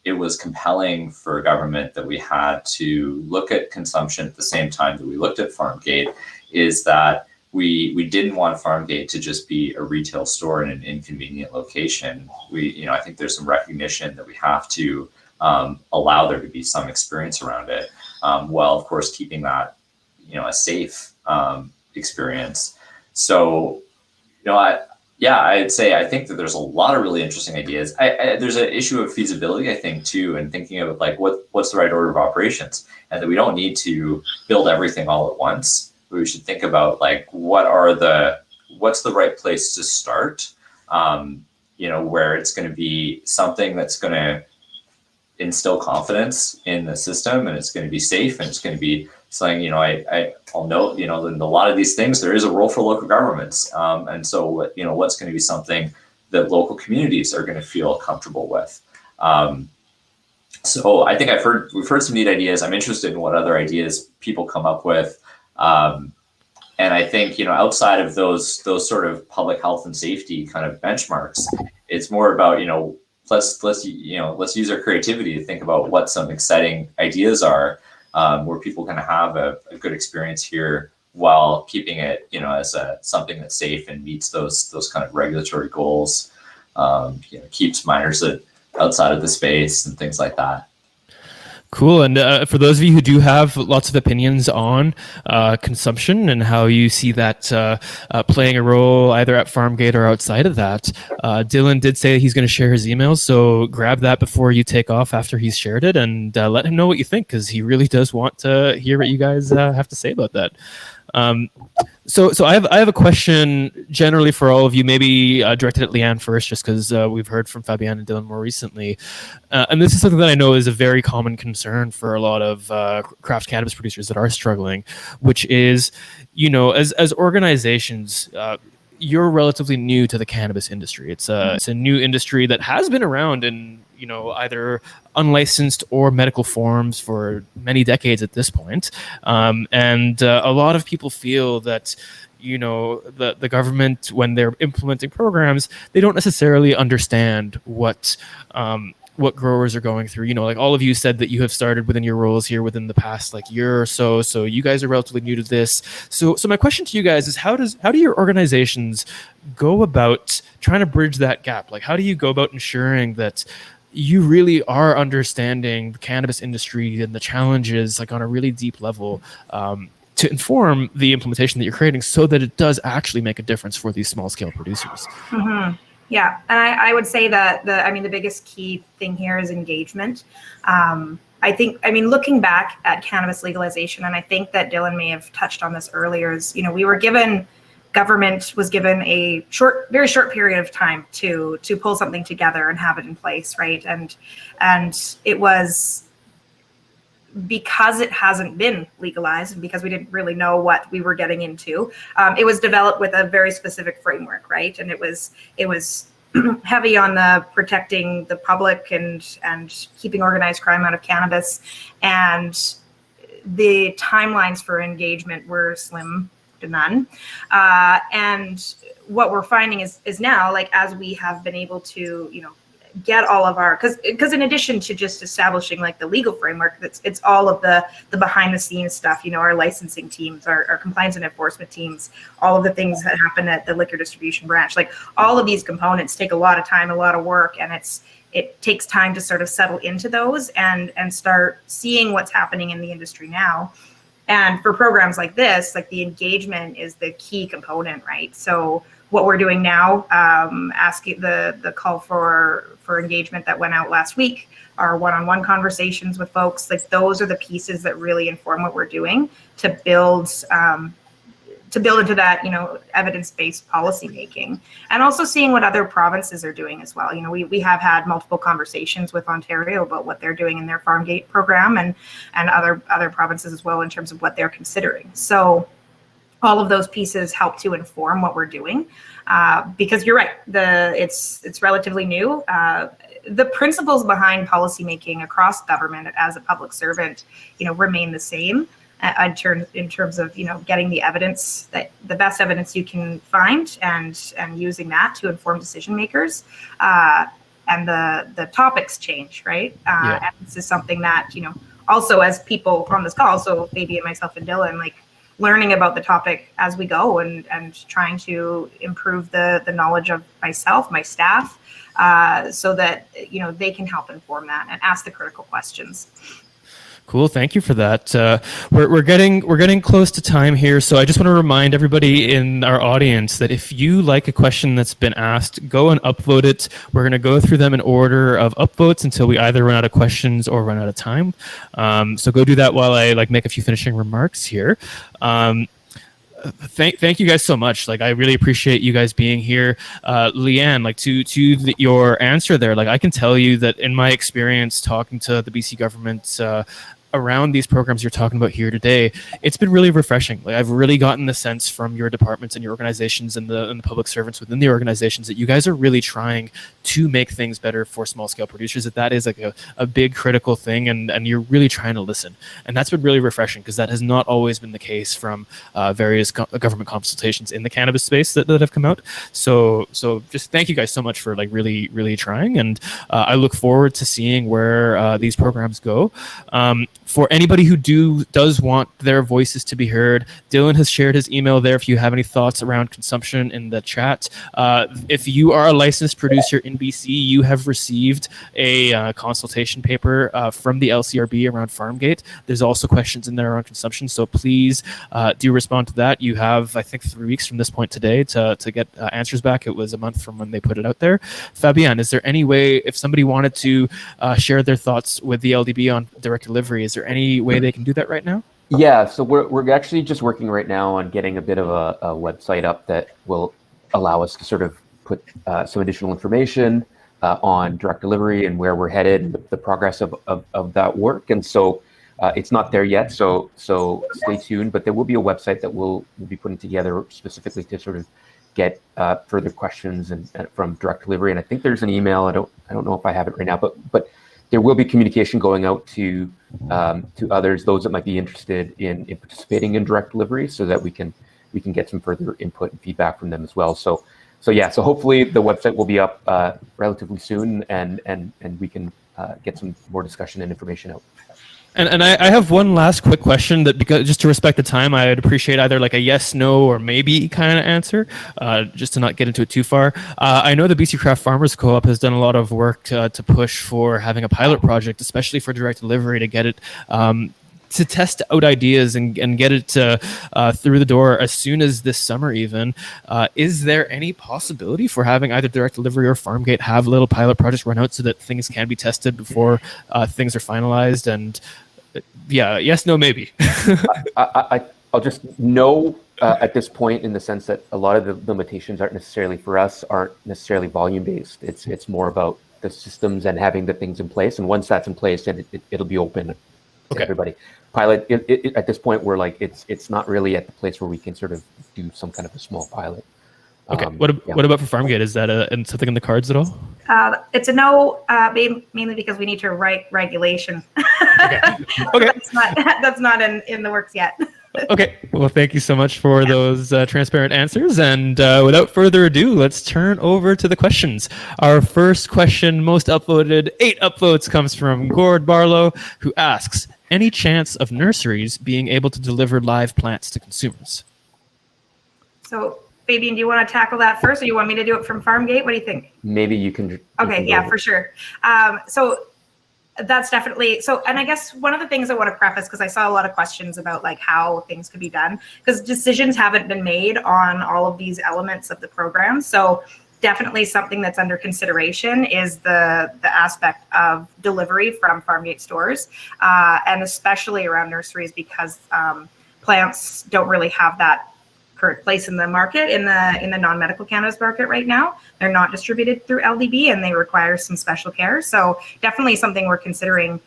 it was compelling for government that we had to look at consumption at the same time that we looked at farm gate is that we didn't want farm gate to just be a retail store in an inconvenient location. I think there's some recognition that we have to allow there to be some experience around it, while of course keeping that a safe experience. So I'd say I think that there's a lot of really interesting ideas. There's an issue of feasibility, I think, too, and thinking of like what's the right order of operations, and that we don't need to build everything all at once. We should think about like what's the right place to start, where it's going to be something that's going to instill confidence in the system, and it's going to be safe, and it's going to be something, I'll note, in a lot of these things, there is a role for local governments. And so, what's going to be something that local communities are going to feel comfortable with. So I think we've heard some neat ideas. I'm interested in what other ideas people come up with. And I think, outside of those sort of public health and safety kind of benchmarks, it's more about, let's use our creativity to think about what some exciting ideas are, where people can have a good experience here while keeping it, as something that's safe and meets those kind of regulatory goals, keeps minors outside of the space and things like that. Cool. And for those of you who do have lots of opinions on consumption and how you see that playing a role either at Farmgate or outside of that, Dylan did say he's going to share his emails. So grab that before you take off after he's shared it, and let him know what you think, because he really does want to hear what you guys have to say about that. So I have a question generally for all of you, maybe directed at Leanne first, just because we've heard from Fabienne and Dylan more recently. And this is something that I know is a very common concern for a lot of craft cannabis producers that are struggling, which is, as organizations, you're relatively new to the cannabis industry. It's a new industry that has been around in either unlicensed or medical forms for many decades at this point. And a lot of people feel that the government, when they're implementing programs, they don't necessarily understand what growers are going through. Like all of you said that you have started within your roles here within the past year or so. So you guys are relatively new to this. So my question to you guys is, how do your organizations go about trying to bridge that gap? Like, how do you go about ensuring that you really are understanding the cannabis industry and the challenges on a really deep level, to inform the implementation that you're creating so that it does actually make a difference for these small scale producers? Mm-hmm. Yeah, and I would say that the biggest key thing here is engagement. Looking back at cannabis legalization, and I think that Dylan may have touched on this earlier, is government was given a very short period of time to pull something together and have it in place, right? And it was because it hasn't been legalized and because we didn't really know what we were getting into. It was developed with a very specific framework, right? And it was heavy on the protecting the public and keeping organized crime out of cannabis. And the timelines for engagement were slim to none. And what we're finding is now, as we have been able to, get all of our, because in addition to just establishing the legal framework, it's all of the behind the scenes stuff, our licensing teams, our compliance and enforcement teams, all of the things that happen at the liquor distribution branch. All of these components take a lot of time, a lot of work, and it takes time to sort of settle into those and start seeing what's happening in the industry now. And for programs like this, the engagement is the key component, right? So what we're doing now, asking the call for engagement that went out last week, our one-on-one conversations with folks, those are the pieces that really inform what we're doing to build into that, evidence-based policy making, and also seeing what other provinces are doing as well. We have had multiple conversations with Ontario about what they're doing in their Farmgate program and other provinces as well in terms of what they're considering. So all of those pieces help to inform what we're doing, because you're right, it's relatively new. The principles behind policymaking across government as a public servant, remain the same in terms of getting the evidence, that the best evidence you can find, and using that to inform decision makers. And the topics change, right? And this is something that also as people on this call, so Fabi and myself and Dylan, learning about the topic as we go and trying to improve the knowledge of myself, my staff, so that they can help inform that and ask the critical questions. Cool. Thank you for that. We're getting close to time here, so I just want to remind everybody in our audience that if you like a question that's been asked, go and upvote it. We're going to go through them in order of upvotes until we either run out of questions or run out of time. So go do that while I make a few finishing remarks here. Thank you guys so much. I really appreciate you guys being here. Leanne, to your answer there, I can tell you that in my experience talking to the BC government around these programs you're talking about here today, it's been really refreshing. I've really gotten the sense from your departments and your organizations and the public servants within the organizations that you guys are really trying to make things better for small scale producers, that is a big critical thing, and you're really trying to listen. And that's been really refreshing, because that has not always been the case from various government consultations in the cannabis space that have come out. So just thank you guys so much for really trying, and I look forward to seeing where these programs go. for anybody who does want their voices to be heard, Dylan has shared his email there if you have any thoughts around consumption in the chat. If you are a licensed producer in BC, you have received a consultation paper from the LCRB around Farmgate. There's also questions in there around consumption, so please do respond to that. You have, I think, 3 weeks from this point today to get answers back. It was a month from when they put it out there. Fabian, is there any way, if somebody wanted to share their thoughts with the LDB on direct delivery, is there any way they can do that right now? Yeah, so we're actually just working right now on getting a bit of a website up that will allow us to sort of put some additional information on direct delivery and where we're headed, the progress of that work. And so it's not there yet, so stay tuned. But there will be a website that we'll be putting together specifically to sort of get further questions and from direct delivery. And I think there's an email. I don't know if I have it right now, but there will be communication going out to others, those that might be interested in participating in direct delivery, so that we can get some further input and feedback from them as well. So hopefully the website will be up relatively soon, and we can get some more discussion and information out. And I have one last quick question that, because just to respect the time, I'd appreciate either like a yes, no, or maybe kind of answer, just to not get into it too far. I know the BC Craft Farmers Co-op has done a lot of work to push for having a pilot project, especially for direct delivery, to get it to test out ideas and get it through the door as soon as this summer even. Is there any possibility for having either direct delivery or Farmgate have little pilot projects run out so that things can be tested before things are finalized? And yeah, yes, no, maybe. I'll just no at this point, in the sense that a lot of the limitations aren't necessarily necessarily volume based. It's more about the systems and having the things in place. And once that's in place, then it'll be open to everybody. Pilot at this point, we're like it's not really at the place where we can sort of do some kind of a small pilot. Okay. What about for Farmgate? Is that something in the cards at all? It's a no, mainly because we need to write regulation. Okay. That's not in the works yet. Okay. Well, thank you so much for those transparent answers. And without further ado, let's turn over to the questions. Our first question, most upvoted, 8 upvotes, comes from Gord Barlow, who asks, any chance of nurseries being able to deliver live plants to consumers? So, Fabian, do you want to tackle that first, or you want me to do it from Farmgate? What do you think? Maybe you can. Okay, yeah, for sure. So that's definitely so. And I guess one of the things I want to preface, because I saw a lot of questions about like how things could be done, because decisions haven't been made on all of these elements of the program. So definitely something that's under consideration is the aspect of delivery from Farmgate stores, and especially around nurseries, because plants don't really have that current place in the market, in the non-medical cannabis market right now. They're not distributed through LDB, and they require some special care. So definitely something we're considering,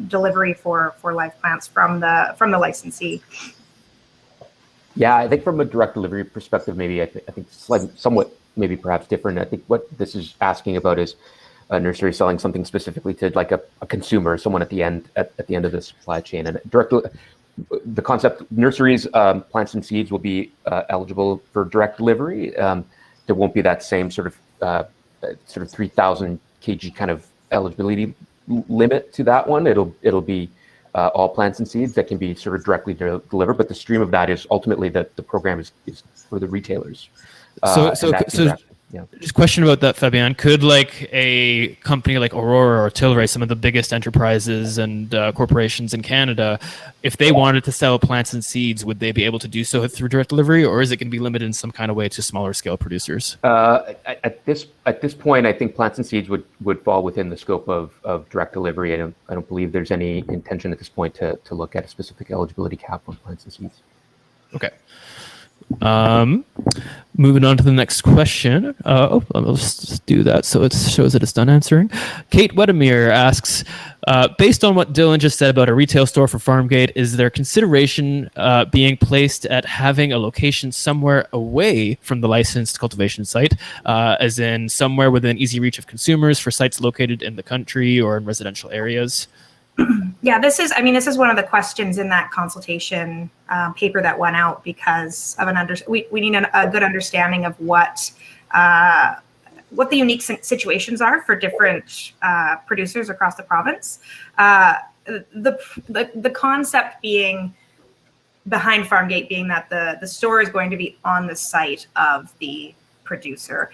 delivery for live plants from the licensee. Yeah, I think from a direct delivery perspective, maybe I think somewhat maybe perhaps different. I think what this is asking about is a nursery selling something specifically to like a consumer, someone at the end of the supply chain. And the concept, nurseries, plants and seeds will be eligible for direct delivery. There won't be that same sort of 3,000 kg kind of eligibility limit to that one. It'll be all plants and seeds that can be sort of directly delivered. But the stream of that is ultimately that the program is for the retailers. Just question about that, Fabian. Could like a company like Aurora or Tilray, some of the biggest enterprises and corporations in Canada, if they wanted to sell plants and seeds, would they be able to do so through direct delivery, or is it going to be limited in some kind of way to smaller scale producers? At this point, I think plants and seeds would fall within the scope of direct delivery. I don't believe there's any intention at this point to look at a specific eligibility cap on plants and seeds. Okay. Moving on to the next question. I'll just do that so it shows that it's done answering. Kate Wedemere asks, based on what Dylan just said about a retail store for Farmgate, is there consideration being placed at having a location somewhere away from the licensed cultivation site, as in somewhere within easy reach of consumers for sites located in the country or in residential areas? Yeah, this is one of the questions in that consultation paper that went out, because of we need a good understanding of what the unique situations are for different producers across the province. the concept being behind Farmgate being that the store is going to be on the site of the producer.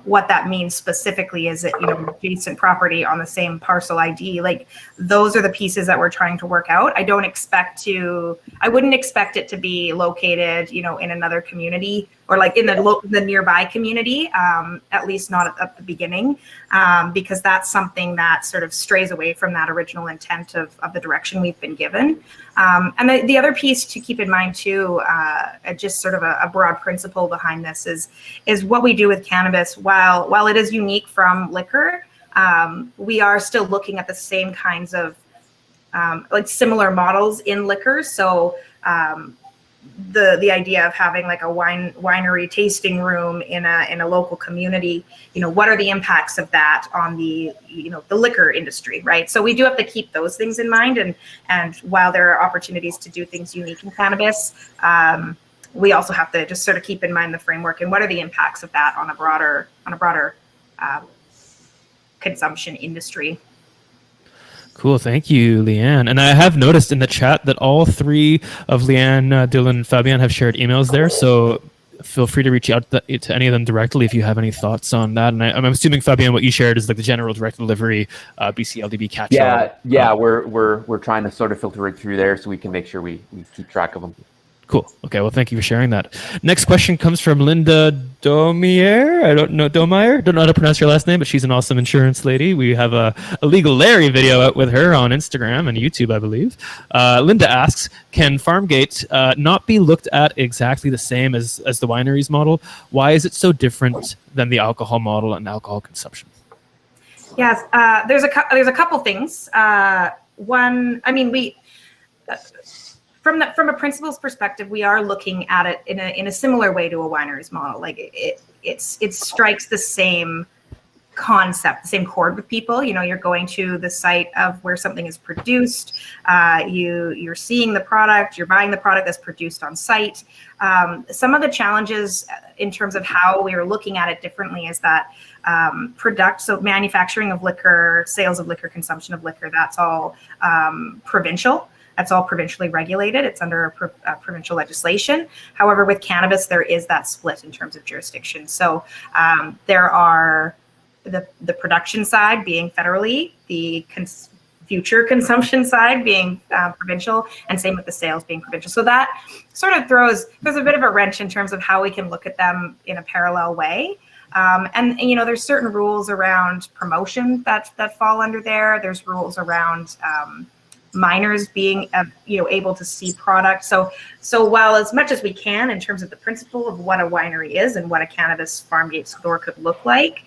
What that means specifically is that, adjacent property on the same parcel ID, like those are the pieces that we're trying to work out. I wouldn't expect it to be located, in another community or like in the nearby community, at least not at the beginning, because that's something that sort of strays away from that original intent of the direction we've been given. And the other piece to keep in mind too, just sort of a broad principle behind this is what we do with cannabis. While it is unique from liquor, we are still looking at the same kinds of like similar models in liquor. So the idea of having like a winery tasting room in a local community, what are the impacts of that on the liquor industry, right? So we do have to keep those things in mind, and while there are opportunities to do things unique in cannabis, we also have to just sort of keep in mind the framework and what are the impacts of that on a broader consumption industry. Cool. Thank you, Leanne. And I have noticed in the chat that all three of Leanne, Dylan, and Fabian have shared emails there. So feel free to reach out to any of them directly if you have any thoughts on that. And I'm assuming, Fabian, what you shared is like the general direct delivery BC LDB catch-all. Yeah. We're trying to sort of filter it through there so we can make sure we keep track of them. Cool. Okay. Well, thank you for sharing that. Next question comes from Linda Domier. I don't know Domier. Don't know how to pronounce your last name, but she's an awesome insurance lady. We have a Legal Larry video out with her on Instagram and YouTube, I believe. Linda asks, can Farmgate not be looked at exactly the same as the wineries model? Why is it so different than the alcohol model and alcohol consumption? Yes, there's a couple things. One, I mean, from a principles perspective, we are looking at it in a similar way to a wineries model. Like it strikes the same concept, the same chord with people. You're going to the site of where something is produced. You're seeing the product. You're buying the product that's produced on site. Some of the challenges in terms of how we are looking at it differently is that so manufacturing of liquor, sales of liquor, consumption of liquor, that's all provincial. That's all provincially regulated. It's under provincial legislation. However, with cannabis, there is that split in terms of jurisdiction. So there are the production side being federally, the future consumption side being provincial, and same with the sales being provincial. So that sort of there's a bit of a wrench in terms of how we can look at them in a parallel way. And there's certain rules around promotion that fall under there. There's rules around minors being able to see product. So while as much as we can in terms of the principle of what a winery is and what a cannabis Farmgate store could look like,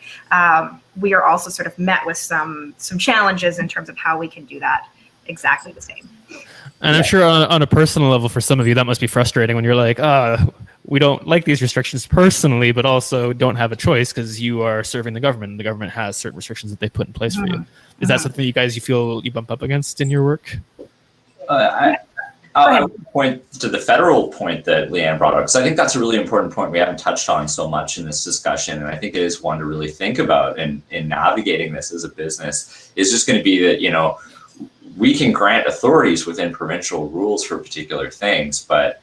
we are also sort of met with some challenges in terms of how we can do that exactly the same. And I'm sure on a personal level for some of you, that must be frustrating when you're like, we don't like these restrictions personally, but also don't have a choice because you are serving the government and the government has certain restrictions that they put in place for you. Is that something you feel you bump up against in your work? I would point to the federal point that Leanne brought up, because I think that's a really important point we haven't touched on so much in this discussion. And I think it is one to really think about in navigating this as a business, is just going to be that, we can grant authorities within provincial rules for particular things, but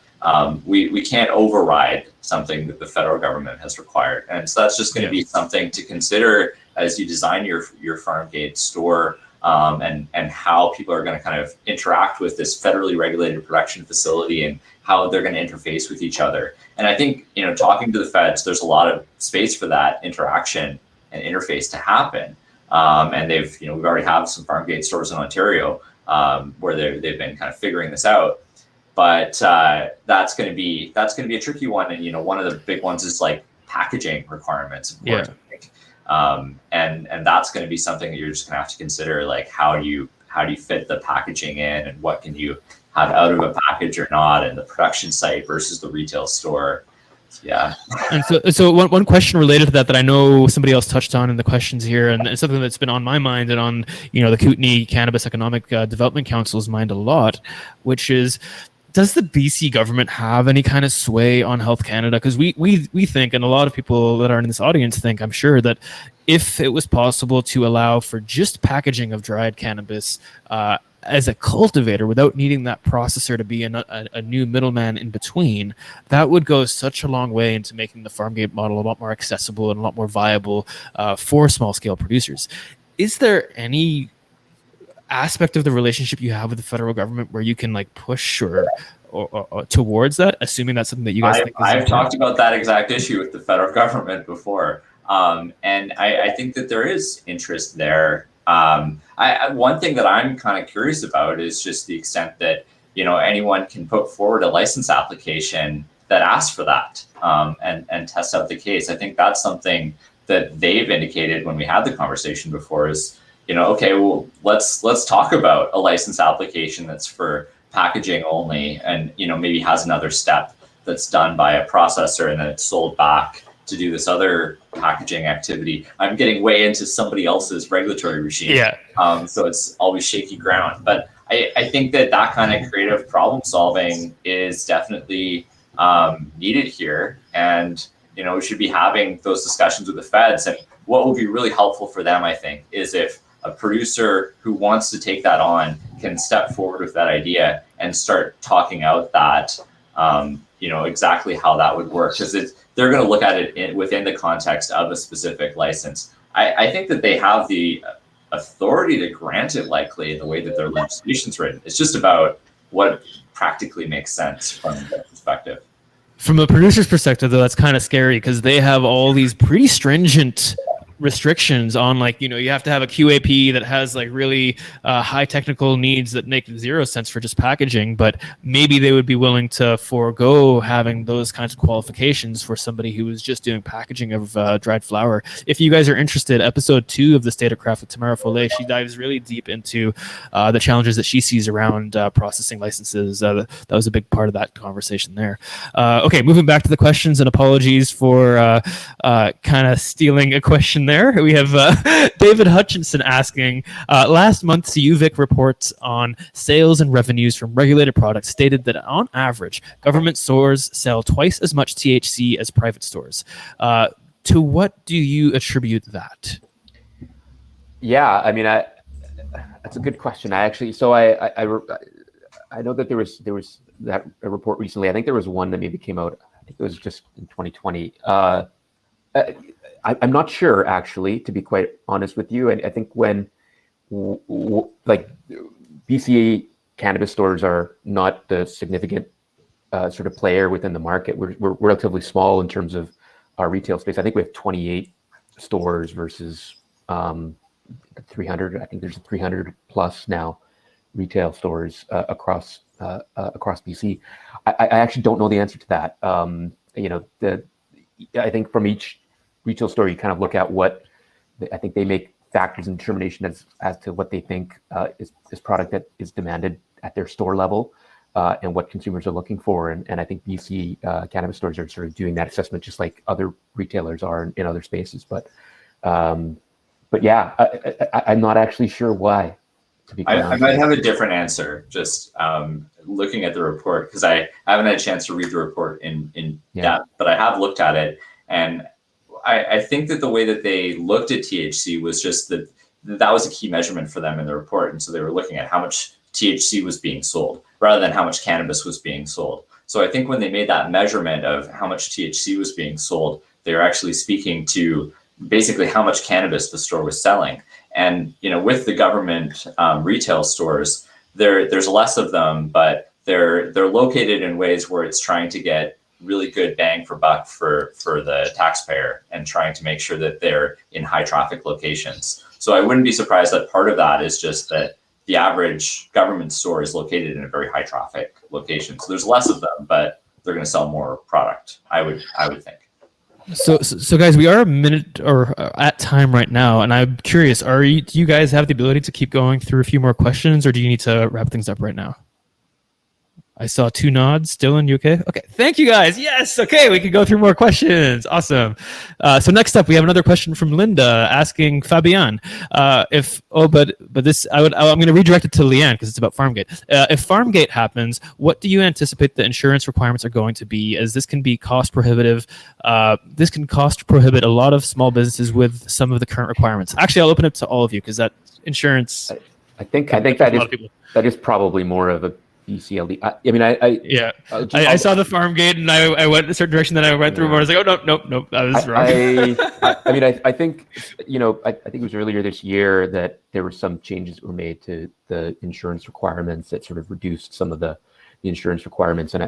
we can't override something that the federal government has required. And so that's just going to be something to consider as you design your Farmgate store, and how people are going to kind of interact with this federally regulated production facility and how they're going to interface with each other. And I think, talking to the feds, there's a lot of space for that interaction and interface to happen. And we've already have some Farmgate stores in Ontario where they've been kind of figuring this out. But that's going to be a tricky one. And one of the big ones is like packaging requirements, of course. And that's going to be something that you're just going to have to consider, like how do you fit the packaging in, and what can you have out of a package or not, and the production site versus the retail store. Yeah. And so one question related to that I know somebody else touched on in the questions here, and it's something that's been on my mind and on the Kootenay Cannabis Economic Development Council's mind a lot, which is, does the BC government have any kind of sway on Health Canada? Because we think, and a lot of people that are in this audience think, I'm sure, that if it was possible to allow for just packaging of dried cannabis, as a cultivator, without needing that processor to be a new middleman in between, that would go such a long way into making the farm gate model a lot more accessible and a lot more viable for small scale producers. Is there any aspect of the relationship you have with the federal government where you can like push or towards that, assuming that's something that you guys think is I've important? talked about that exact issue with the federal government before, and I think that there is interest there. One thing that I'm kind of curious about is just the extent that anyone can put forward a license application that asks for that, and test out the case. I think that's something that they've indicated when we had the conversation before is, okay, well, let's talk about a license application that's for packaging only, and maybe has another step that's done by a processor and then it's sold back to do this other packaging activity. I'm getting way into somebody else's regulatory regime. Yeah. So it's always shaky ground. But I think that kind of creative problem solving is definitely needed here. And, we should be having those discussions with the feds. And what would be really helpful for them, I think, is if a producer who wants to take that on can step forward with that idea and start talking out that, exactly how that would work. Because they're going to look at it within the context of a specific license. I think that they have the authority to grant it likely in the way that their legislation's written. It's just about what practically makes sense from their perspective. From a producer's perspective, though, that's kind of scary because they have all these pretty stringent restrictions on, like, you have to have a QAP that has like really high technical needs that make zero sense for just packaging, but maybe they would be willing to forego having those kinds of qualifications for somebody who is just doing packaging of dried flower. If you guys are interested, episode 2 of the State of Craft with Tamara Follet, she dives really deep into the challenges that she sees around processing licenses. That was a big part of that conversation there. Okay, moving back to the questions, and apologies for kind of stealing a question there. We have David Hutchinson asking, last month's UVic reports on sales and revenues from regulated products stated that on average, government stores sell twice as much THC as private stores. To what do you attribute that? Yeah, I mean, that's a good question. I know that there was that a report recently. I think there was one that maybe came out, I think it was just in 2020. I'm not sure, actually, to be quite honest with you. And I think when like BC cannabis stores are not the significant sort of player within the market. We're relatively small in terms of our retail space. I think we have 28 stores versus 300. I think there's 300 plus now retail stores across BC. I actually don't know the answer to that. I think from each retail store, you kind of look at what I think they make factors and determination as to what they think is product that is demanded at their store level and what consumers are looking for. And I think BC cannabis stores are sort of doing that assessment just like other retailers are in other spaces. But yeah, I'm not actually sure why. To be I might have a different answer, just looking at the report, because I haven't had a chance to read the report in depth, but I have looked at it. And I think that the way that they looked at THC was just that was a key measurement for them in the report. And so they were looking at how much THC was being sold rather than how much cannabis was being sold. So I think when they made that measurement of how much THC was being sold, they were actually speaking to basically how much cannabis the store was selling. And, with the government retail stores, there's less of them, but they're located in ways where it's trying to get really good bang for buck for the taxpayer and trying to make sure that they're in high traffic locations. So I wouldn't be surprised that part of that is just that the average government store is located in a very high traffic location. So there's less of them, but they're going to sell more product, I would think. So guys, we are a minute or at time right now, and I'm curious, do you guys have the ability to keep going through a few more questions, or do you need to wrap things up right now? I saw 2 nods. Dylan, you okay? Okay, thank you guys. Yes, okay, we can go through more questions. Awesome. So next up, we have another question from Linda asking Fabian I'm going to redirect it to Leanne because it's about Farmgate. If Farmgate happens, what do you anticipate the insurance requirements are going to be? As this can be cost prohibitive. This can cost prohibit a lot of small businesses with some of the current requirements. Actually, I'll open it to all of you because that insurance. I think A that lot of people. is probably more of a BCLD. Yeah, I saw the farm gate and I went a certain direction. Then I went through. I was like, oh nope, I was wrong. I think I think it was earlier this year that there were some changes that were made to the insurance requirements that sort of reduced some of the insurance requirements, and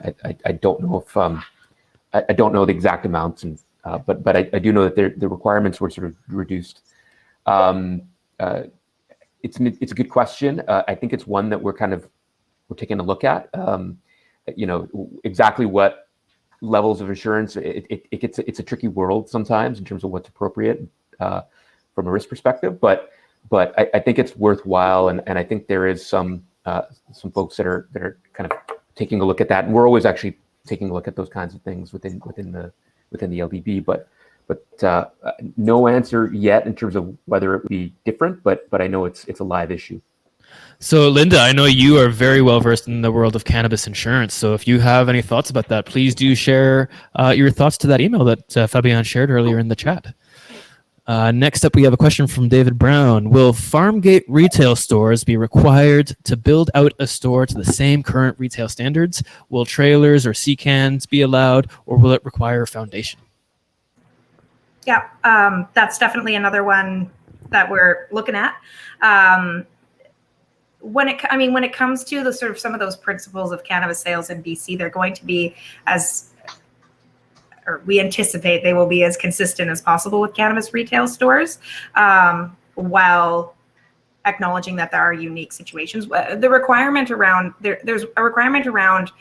I don't know if I don't know the exact amounts, and but I do know that the requirements were sort of reduced. It's a good question. I think it's one that we're taking a look at. Exactly what levels of insurance. It's a tricky world sometimes in terms of what's appropriate from a risk perspective. But I think it's worthwhile, and I think there is some folks that are kind of taking a look at that, and we're always actually taking a look at those kinds of things within the LDB. But no answer yet in terms of whether it would be different. But I know it's a live issue. So, Linda, I know you are very well versed in the world of cannabis insurance. So, if you have any thoughts about that, please do share your thoughts to that email that Fabian shared earlier in the chat. Next up, we have a question from David Brown. Will Farmgate retail stores be required to build out a store to the same current retail standards? Will trailers or C-cans be allowed, or will it require a foundation? Yeah, that's definitely another one that we're looking at. When it comes to the sort of some of those principles of cannabis sales in BC, they're going to be we anticipate they will be as consistent as possible with cannabis retail stores, while acknowledging that there are unique situations. The requirement around there's a requirement around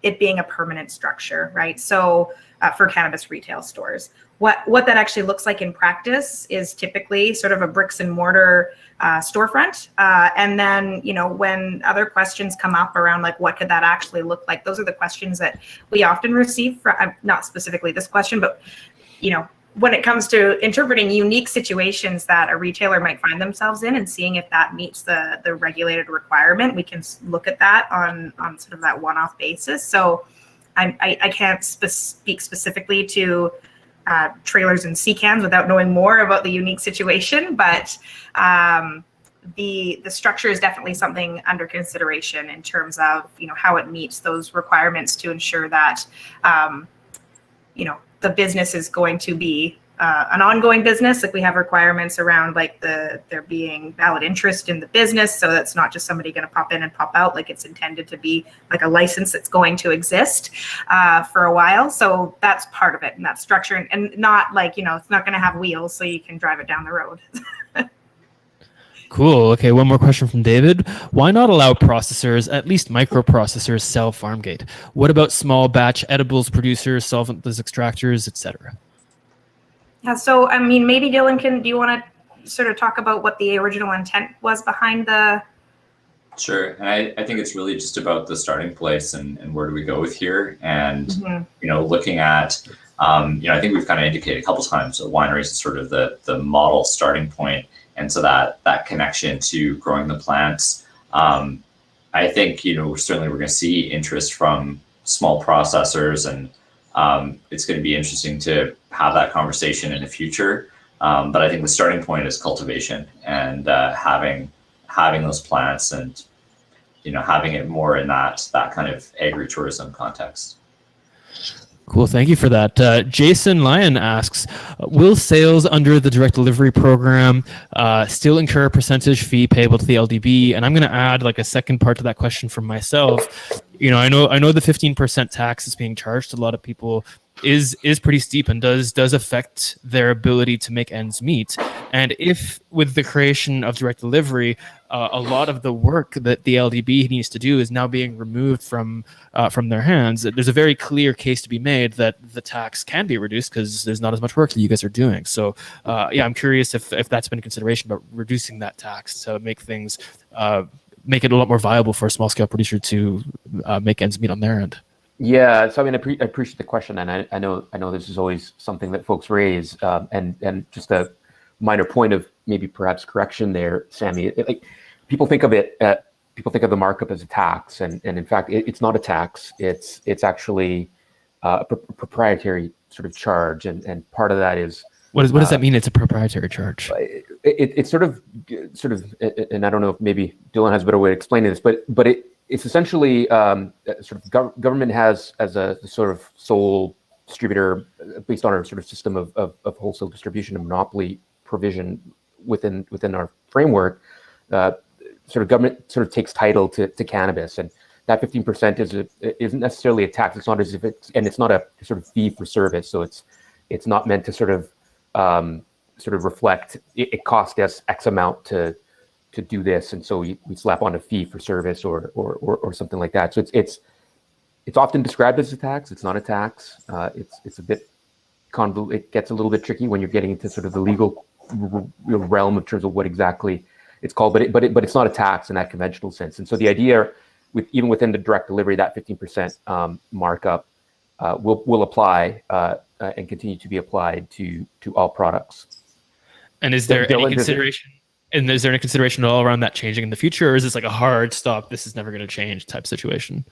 it being a permanent structure, right? So for cannabis retail stores, what that actually looks like in practice is typically sort of a bricks and mortar storefront. And then, when other questions come up around like, what could that actually look like? Those are the questions that we often receive from, not specifically this question, but, when it comes to interpreting unique situations that a retailer might find themselves in and seeing if that meets the regulated requirement, we can look at that on sort of that one-off basis. So I can't speak specifically to trailers and C-cans without knowing more about the unique situation, but the structure is definitely something under consideration in terms of how it meets those requirements to ensure that the business is going to be an ongoing business. Like we have requirements around like there being valid interest in the business, so that's not just somebody going to pop in and pop out. Like it's intended to be like a license that's going to exist for a while. So that's part of it, and that structure, and not like it's not going to have wheels so you can drive it down the road. Cool. Okay, one more question from David. Why not allow processors, at least microprocessors, sell Farmgate? What about small batch edibles producers, solventless extractors, etc.? Yeah, so maybe Dylan, do you want to sort of talk about what the original intent was behind the? Sure, and I think it's really just about the starting place and where do we go with here, and looking at I think we've kind of indicated a couple times that wineries is sort of the model starting point. And so that connection to growing the plants, I think, certainly we're going to see interest from small processors, and it's going to be interesting to have that conversation in the future. But I think the starting point is cultivation and having those plants and, having it more in that kind of agritourism context. Cool. Thank you for that. Jason Lyon asks, will sales under the direct delivery program still incur a percentage fee payable to the LDB? And I'm going to add like a second part to that question from myself. I know the 15% tax is being charged to a lot of people is pretty steep and does affect their ability to make ends meet. And if with the creation of direct delivery, a lot of the work that the LDB needs to do is now being removed from their hands, there's a very clear case to be made that the tax can be reduced because there's not as much work that you guys are doing. So I'm curious if that's been a consideration about reducing that tax to make things make it a lot more viable for a small scale producer to make ends meet on their end. Yeah, so I appreciate the question, and I know this is always something that folks raise, and just a minor point of maybe perhaps correction there, Sami. People think of the markup as a tax, and in fact, it's not a tax. It's actually a proprietary sort of charge, and part of that is What does that mean? It's a proprietary charge. It's sort of, and I don't know if maybe Dylan has a better way of explaining this, but it's essentially sort of government has as a sort of sole distributor based on our sort of system of wholesale distribution and monopoly provision within our framework. Sort of government sort of takes title to cannabis, and that 15% isn't necessarily a tax. It's not as if it's not a sort of fee for service. So it's not meant to sort of reflect it cost us X amount to do this, and so we slap on a fee for service or something like that. So it's often described as a tax. It's not a tax. It's a bit convoluted. It gets a little bit tricky when you're getting into sort of the legal realm in terms of what exactly it's called, but it's not a tax in that conventional sense. And so the idea, even within the direct delivery, that 15% markup will apply and continue to be applied to all products. And is there any consideration? And is there any consideration at all around that changing in the future, or is this like a hard stop, this is never going to change type situation?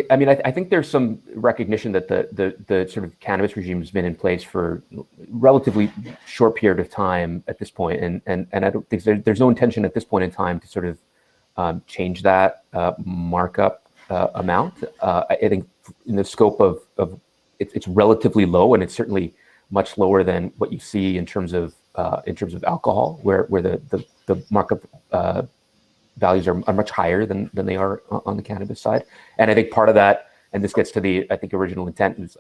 I mean, I think there's some recognition that the sort of cannabis regime has been in place for a relatively short period of time at this point, and I don't think there's no intention at this point in time to sort of change that markup amount. I think in the scope of it's relatively low, and it's certainly much lower than what you see in terms of alcohol, where the markup values are much higher than they are on the cannabis side. And I think part of that, and this gets to the original intent, is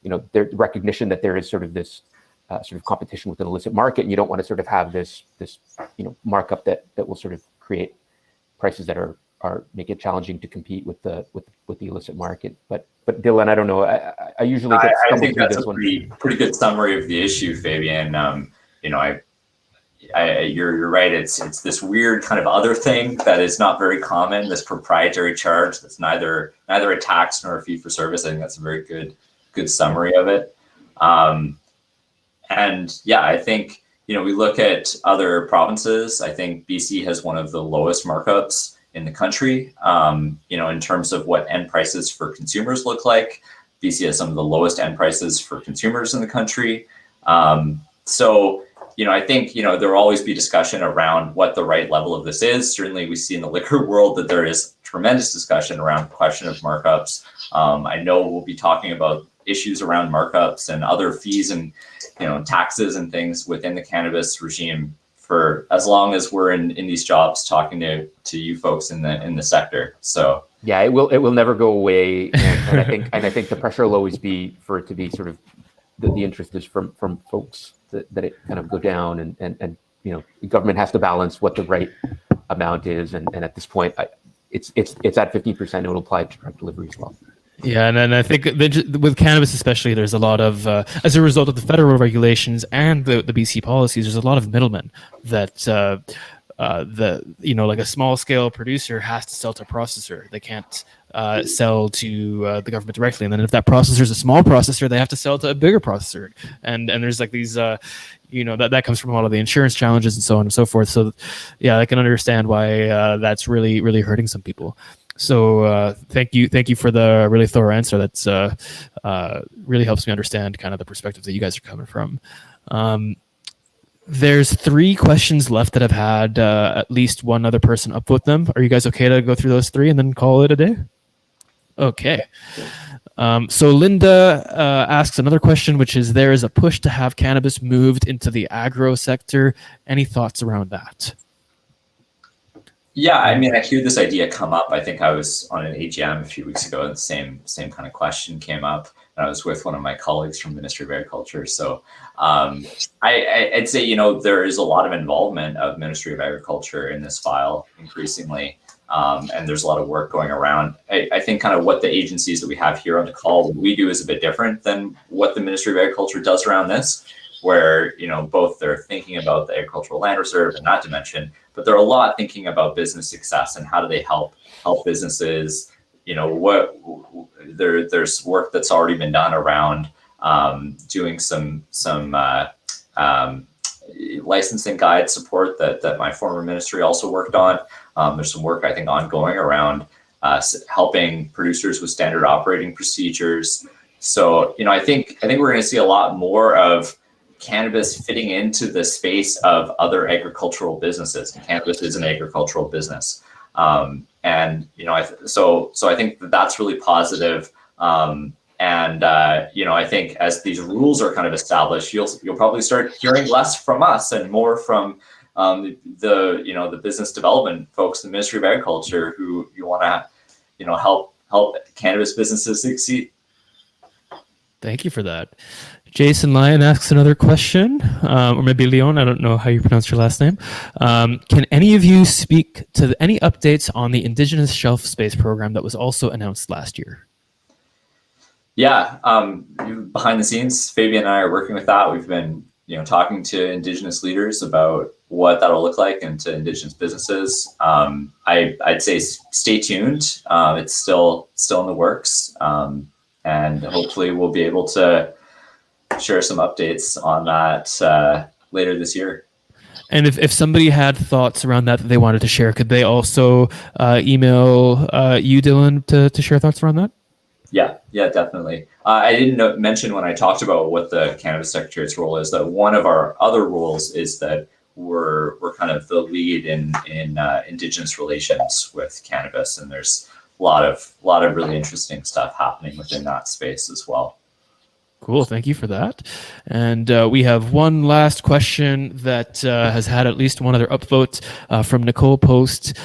the recognition that there is sort of this sort of competition with an illicit market, and you don't want to sort of have this markup that will sort of create prices that are make it challenging to compete with the illicit market. But Dylan, I don't know. I usually get I think that's this a pretty good summary of the issue, Fabian. You're right. It's this weird kind of other thing that is not very common. This proprietary charge that's neither a tax nor a fee for service. I think that's a very good summary of it. And yeah, I think we look at other provinces. I think BC has one of the lowest markups in the country. In terms of what end prices for consumers look like, BC has some of the lowest end prices for consumers in the country. So I think, there will always be discussion around what the right level of this is. Certainly we see in the liquor world that there is tremendous discussion around the question of markups. I know we'll be talking about issues around markups and other fees and, taxes and things within the cannabis regime for as long as we're in these jobs talking to you folks in the sector. So yeah, it will never go away. And I think the pressure will always be for it to be sort of the interest is from folks that it kind of go down, and the government has to balance what the right amount is, and at this point it's at 15%. It will apply to direct delivery as well. Yeah, and then I think with cannabis especially, there's a lot of as a result of the federal regulations and the BC policies, there's a lot of middlemen that like a small scale producer has to sell to a processor. They can't sell to the government directly, and then if that processor is a small processor, they have to sell to a bigger processor, and there's like these that comes from a lot of the insurance challenges and so on and so forth. So yeah, I can understand why that's really, really hurting some people. So thank you for the really thorough answer. That's really helps me understand kind of the perspective that you guys are coming from. There's 3 questions left that I've had at least one other person upvote them. Are you guys okay to go through those 3 and then call it a day? Okay. So Linda asks another question, which is, there is a push to have cannabis moved into the agro sector. Any thoughts around that? Yeah, I mean, I hear this idea come up. I think I was on an AGM a few weeks ago, and the same kind of question came up. And I was with one of my colleagues from Ministry of Agriculture. So I'd say, there is a lot of involvement of Ministry of Agriculture in this file increasingly. And there's a lot of work going around. I think kind of what the agencies that we have here on the call, what we do is a bit different than what the Ministry of Agriculture does around this, where, both they're thinking about the agricultural land reserve and that dimension, but they're a lot thinking about business success and how do they help businesses. There's work that's already been done around doing some licensing guide support that my former ministry also worked on. There's some work I think ongoing around helping producers with standard operating procedures. So I think we're going to see a lot more of cannabis fitting into the space of other agricultural businesses. And cannabis is an agricultural business. And, you know, so I think that's really positive. You know, I think as these rules are kind of established, you'll probably start hearing less from us and more from the business development folks, the Ministry of Agriculture, who you want to, you know, help cannabis businesses succeed. Thank you for that. Jason Lyon asks another question, or maybe Leon, I don't know how you pronounce your last name. Can any of you speak to any updates on the Indigenous Shelf Space program that was also announced last year? Yeah, behind the scenes, Fabian and I are working with that. We've been, you know, talking to Indigenous leaders about what that'll look like and to Indigenous businesses. I'd say stay tuned. It's still in the works, and hopefully we'll be able to share some updates on that later this year. And if somebody had thoughts around that they wanted to share, could they also email you, Dylan, to share thoughts around that? Yeah, definitely. I didn't mention when I talked about what the Cannabis Secretariat's role is that one of our other roles is that we're kind of the lead in Indigenous relations with cannabis, and there's a lot of really interesting stuff happening within that space as well. Cool, thank you for that. And we have one last question that has had at least one other upvote from Nicole Post,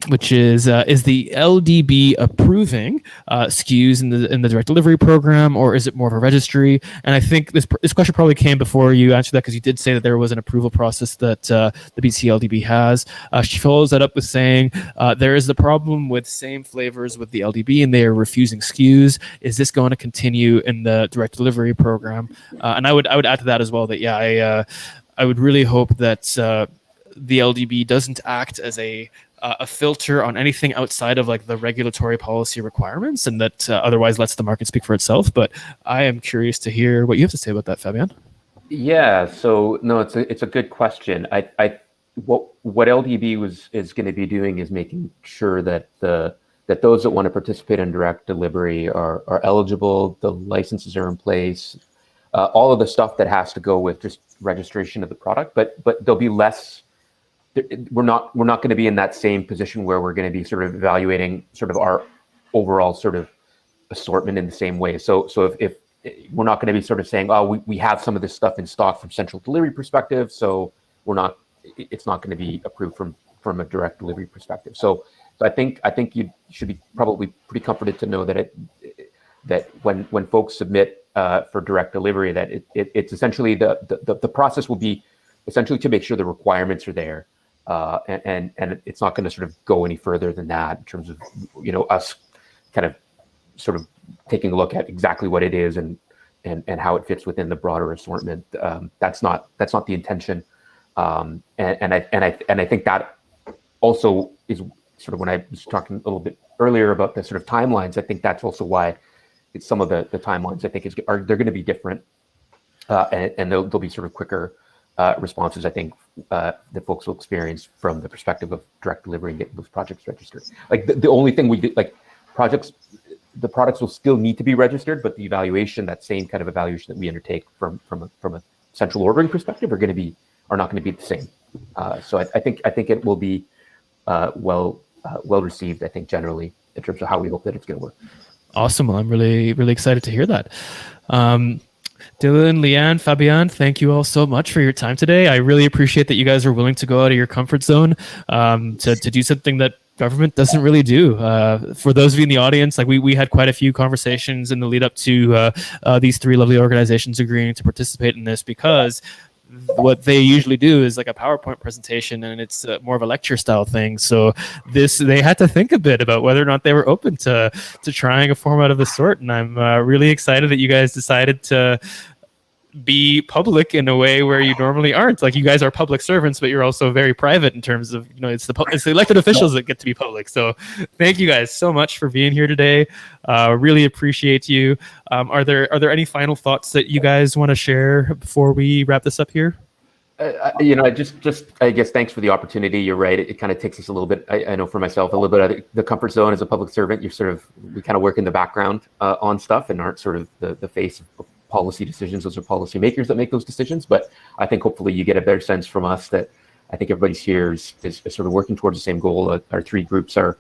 which is the LDB approving SKUs in the direct delivery program, or is it more of a registry? And I think this question probably came before you answered that, because you did say that there was an approval process that the BC LDB has. She follows that up with saying there is the problem with same flavors with the LDB, and they are refusing SKUs. Is this going to continue in the direct delivery program? And I would add to that as well that I would really hope that the LDB doesn't act as a filter on anything outside of like the regulatory policy requirements, and that otherwise lets the market speak for itself. But I am curious to hear what you have to say about that, Fabian. Yeah, so no, it's a good question. What LDB is going to be doing is making sure that that those that want to participate in direct delivery are eligible, the licenses are in place, all of the stuff that has to go with just registration of the product. But there'll be less. We're not going to be in that same position where we're going to be sort of evaluating sort of our overall sort of assortment in the same way. So if we're not going to be sort of saying, oh, we have some of this stuff in stock from central delivery perspective, so it's not going to be approved from a direct delivery perspective. So I think you should be probably pretty comforted to know that when folks submit for direct delivery, that it's essentially the process will be essentially to make sure the requirements are there, and it's not going to sort of go any further than that in terms of, you know, us kind of sort of taking a look at exactly what it is and how it fits within the broader assortment. That's not the intention, and I think that also is sort of when I was talking a little bit earlier about the sort of timelines. I think that's also why it's some of the timelines I think they're going to be different, and there'll be sort of quicker responses, I think, that folks will experience from the perspective of direct delivery and getting those projects registered. Like the only thing we did, like the products will still need to be registered, but the evaluation, that same kind of evaluation that we undertake from a central ordering perspective, are not going to be the same. So I think it will be well received, I think, generally, in terms of how we hope that it's going to work. Awesome. Well, I'm really, really excited to hear that. Dylan, Leanne, Fabian, thank you all so much for your time today. I really appreciate that you guys are willing to go out of your comfort zone to do something that government doesn't really do. For those of you in the audience, like we had quite a few conversations in the lead up to these three lovely organizations agreeing to participate in this, because what they usually do is like a PowerPoint presentation, and it's more of a lecture style thing. So they had to think a bit about whether or not they were open to trying a format of this sort. And I'm really excited that you guys decided to be public in a way where you normally aren't. Like, you guys are public servants, but you're also very private in terms of, you know, it's the elected officials that get to be public. So thank you guys so much for being here today. Really appreciate you. Are there any final thoughts that you guys want to share before we wrap this up here? You know, just I guess thanks for the opportunity. You're right. It kind of takes us a little bit. I know for myself, a little bit out of the comfort zone as a public servant. We kind of work in the background on stuff and aren't sort of the face policy decisions. Those are policymakers that make those decisions. But I think hopefully you get a better sense from us that I think everybody's here is sort of working towards the same goal. Our three groups are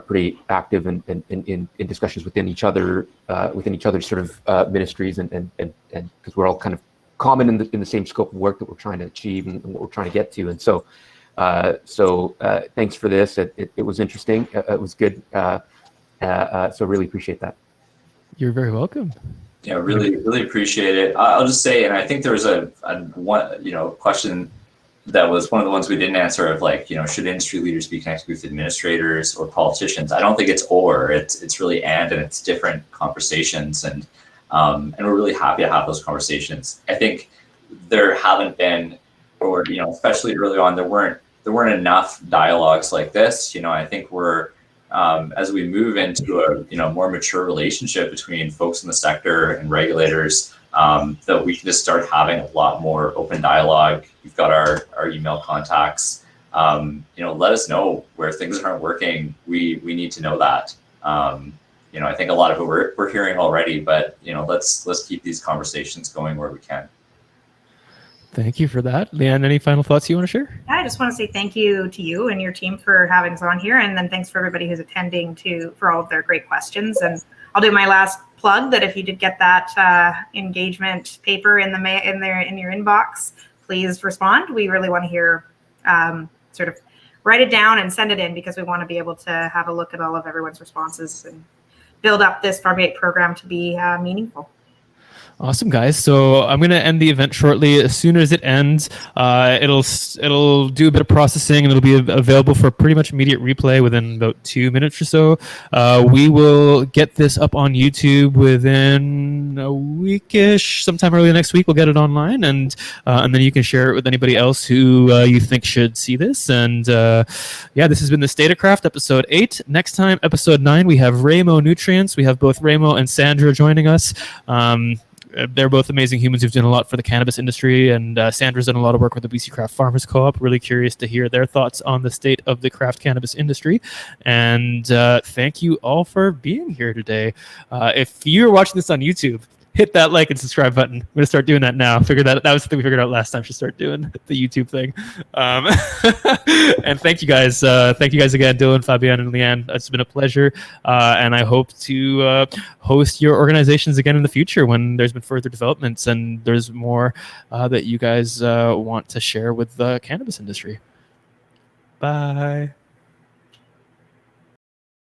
pretty active in discussions within each other's sort of ministries, and because we're all kind of common in the same scope of work that we're trying to achieve and what we're trying to get to. And so thanks for this. It was interesting. It was good. So really appreciate that. You're very welcome. Yeah, really appreciate it. I'll just say, and I think there was a one question that was one of the ones we didn't answer of, like, should industry leaders be connected with administrators or politicians? I don't think it's or, it's really and it's different conversations, and we're really happy to have those conversations. I think there haven't been, or especially early on, there weren't enough dialogues like this. I think we're as we move into a more mature relationship between folks in the sector and regulators, that we can just start having a lot more open dialogue. You've got our email contacts. Let us know where things aren't working. We need to know that. I think a lot of it we're hearing already, but let's keep these conversations going where we can. Thank you for that. Leanne, any final thoughts you want to share? I just want to say thank you to you and your team for having us on here, and then thanks for everybody who's attending for all of their great questions. And I'll do my last plug that if you did get that engagement paper in your inbox, please respond. We really want to hear, sort of write it down and send it in, because we want to be able to have a look at all of everyone's responses and build up this Farm Gate program to be meaningful. Awesome, guys. So I'm going to end the event shortly. As soon as it ends, it'll do a bit of processing, and it'll be available for pretty much immediate replay within about 2 minutes or so. We will get this up on YouTube within a weekish, sometime early next week. We'll get it online, and then you can share it with anybody else who you think should see this. And this has been the State of Craft, episode 8. Next time, episode 9, we have Ramo Nutrients. We have both Ramo and Sandra joining us. They're both amazing humans who've done a lot for the cannabis industry, and Sandra's done a lot of work with the BC Craft Farmers Co-op. Really curious to hear their thoughts on the state of the craft cannabis industry. And thank you all for being here today. If you're watching this on YouTube, hit that like and subscribe button. I'm going to start doing that now. That was the thing we figured out last time. Should start doing the YouTube thing. And thank you guys. Thank you guys again, Dylan, Fabian, and Leanne. It's been a pleasure. And I hope to host your organizations again in the future when there's been further developments and there's more that you guys want to share with the cannabis industry. Bye.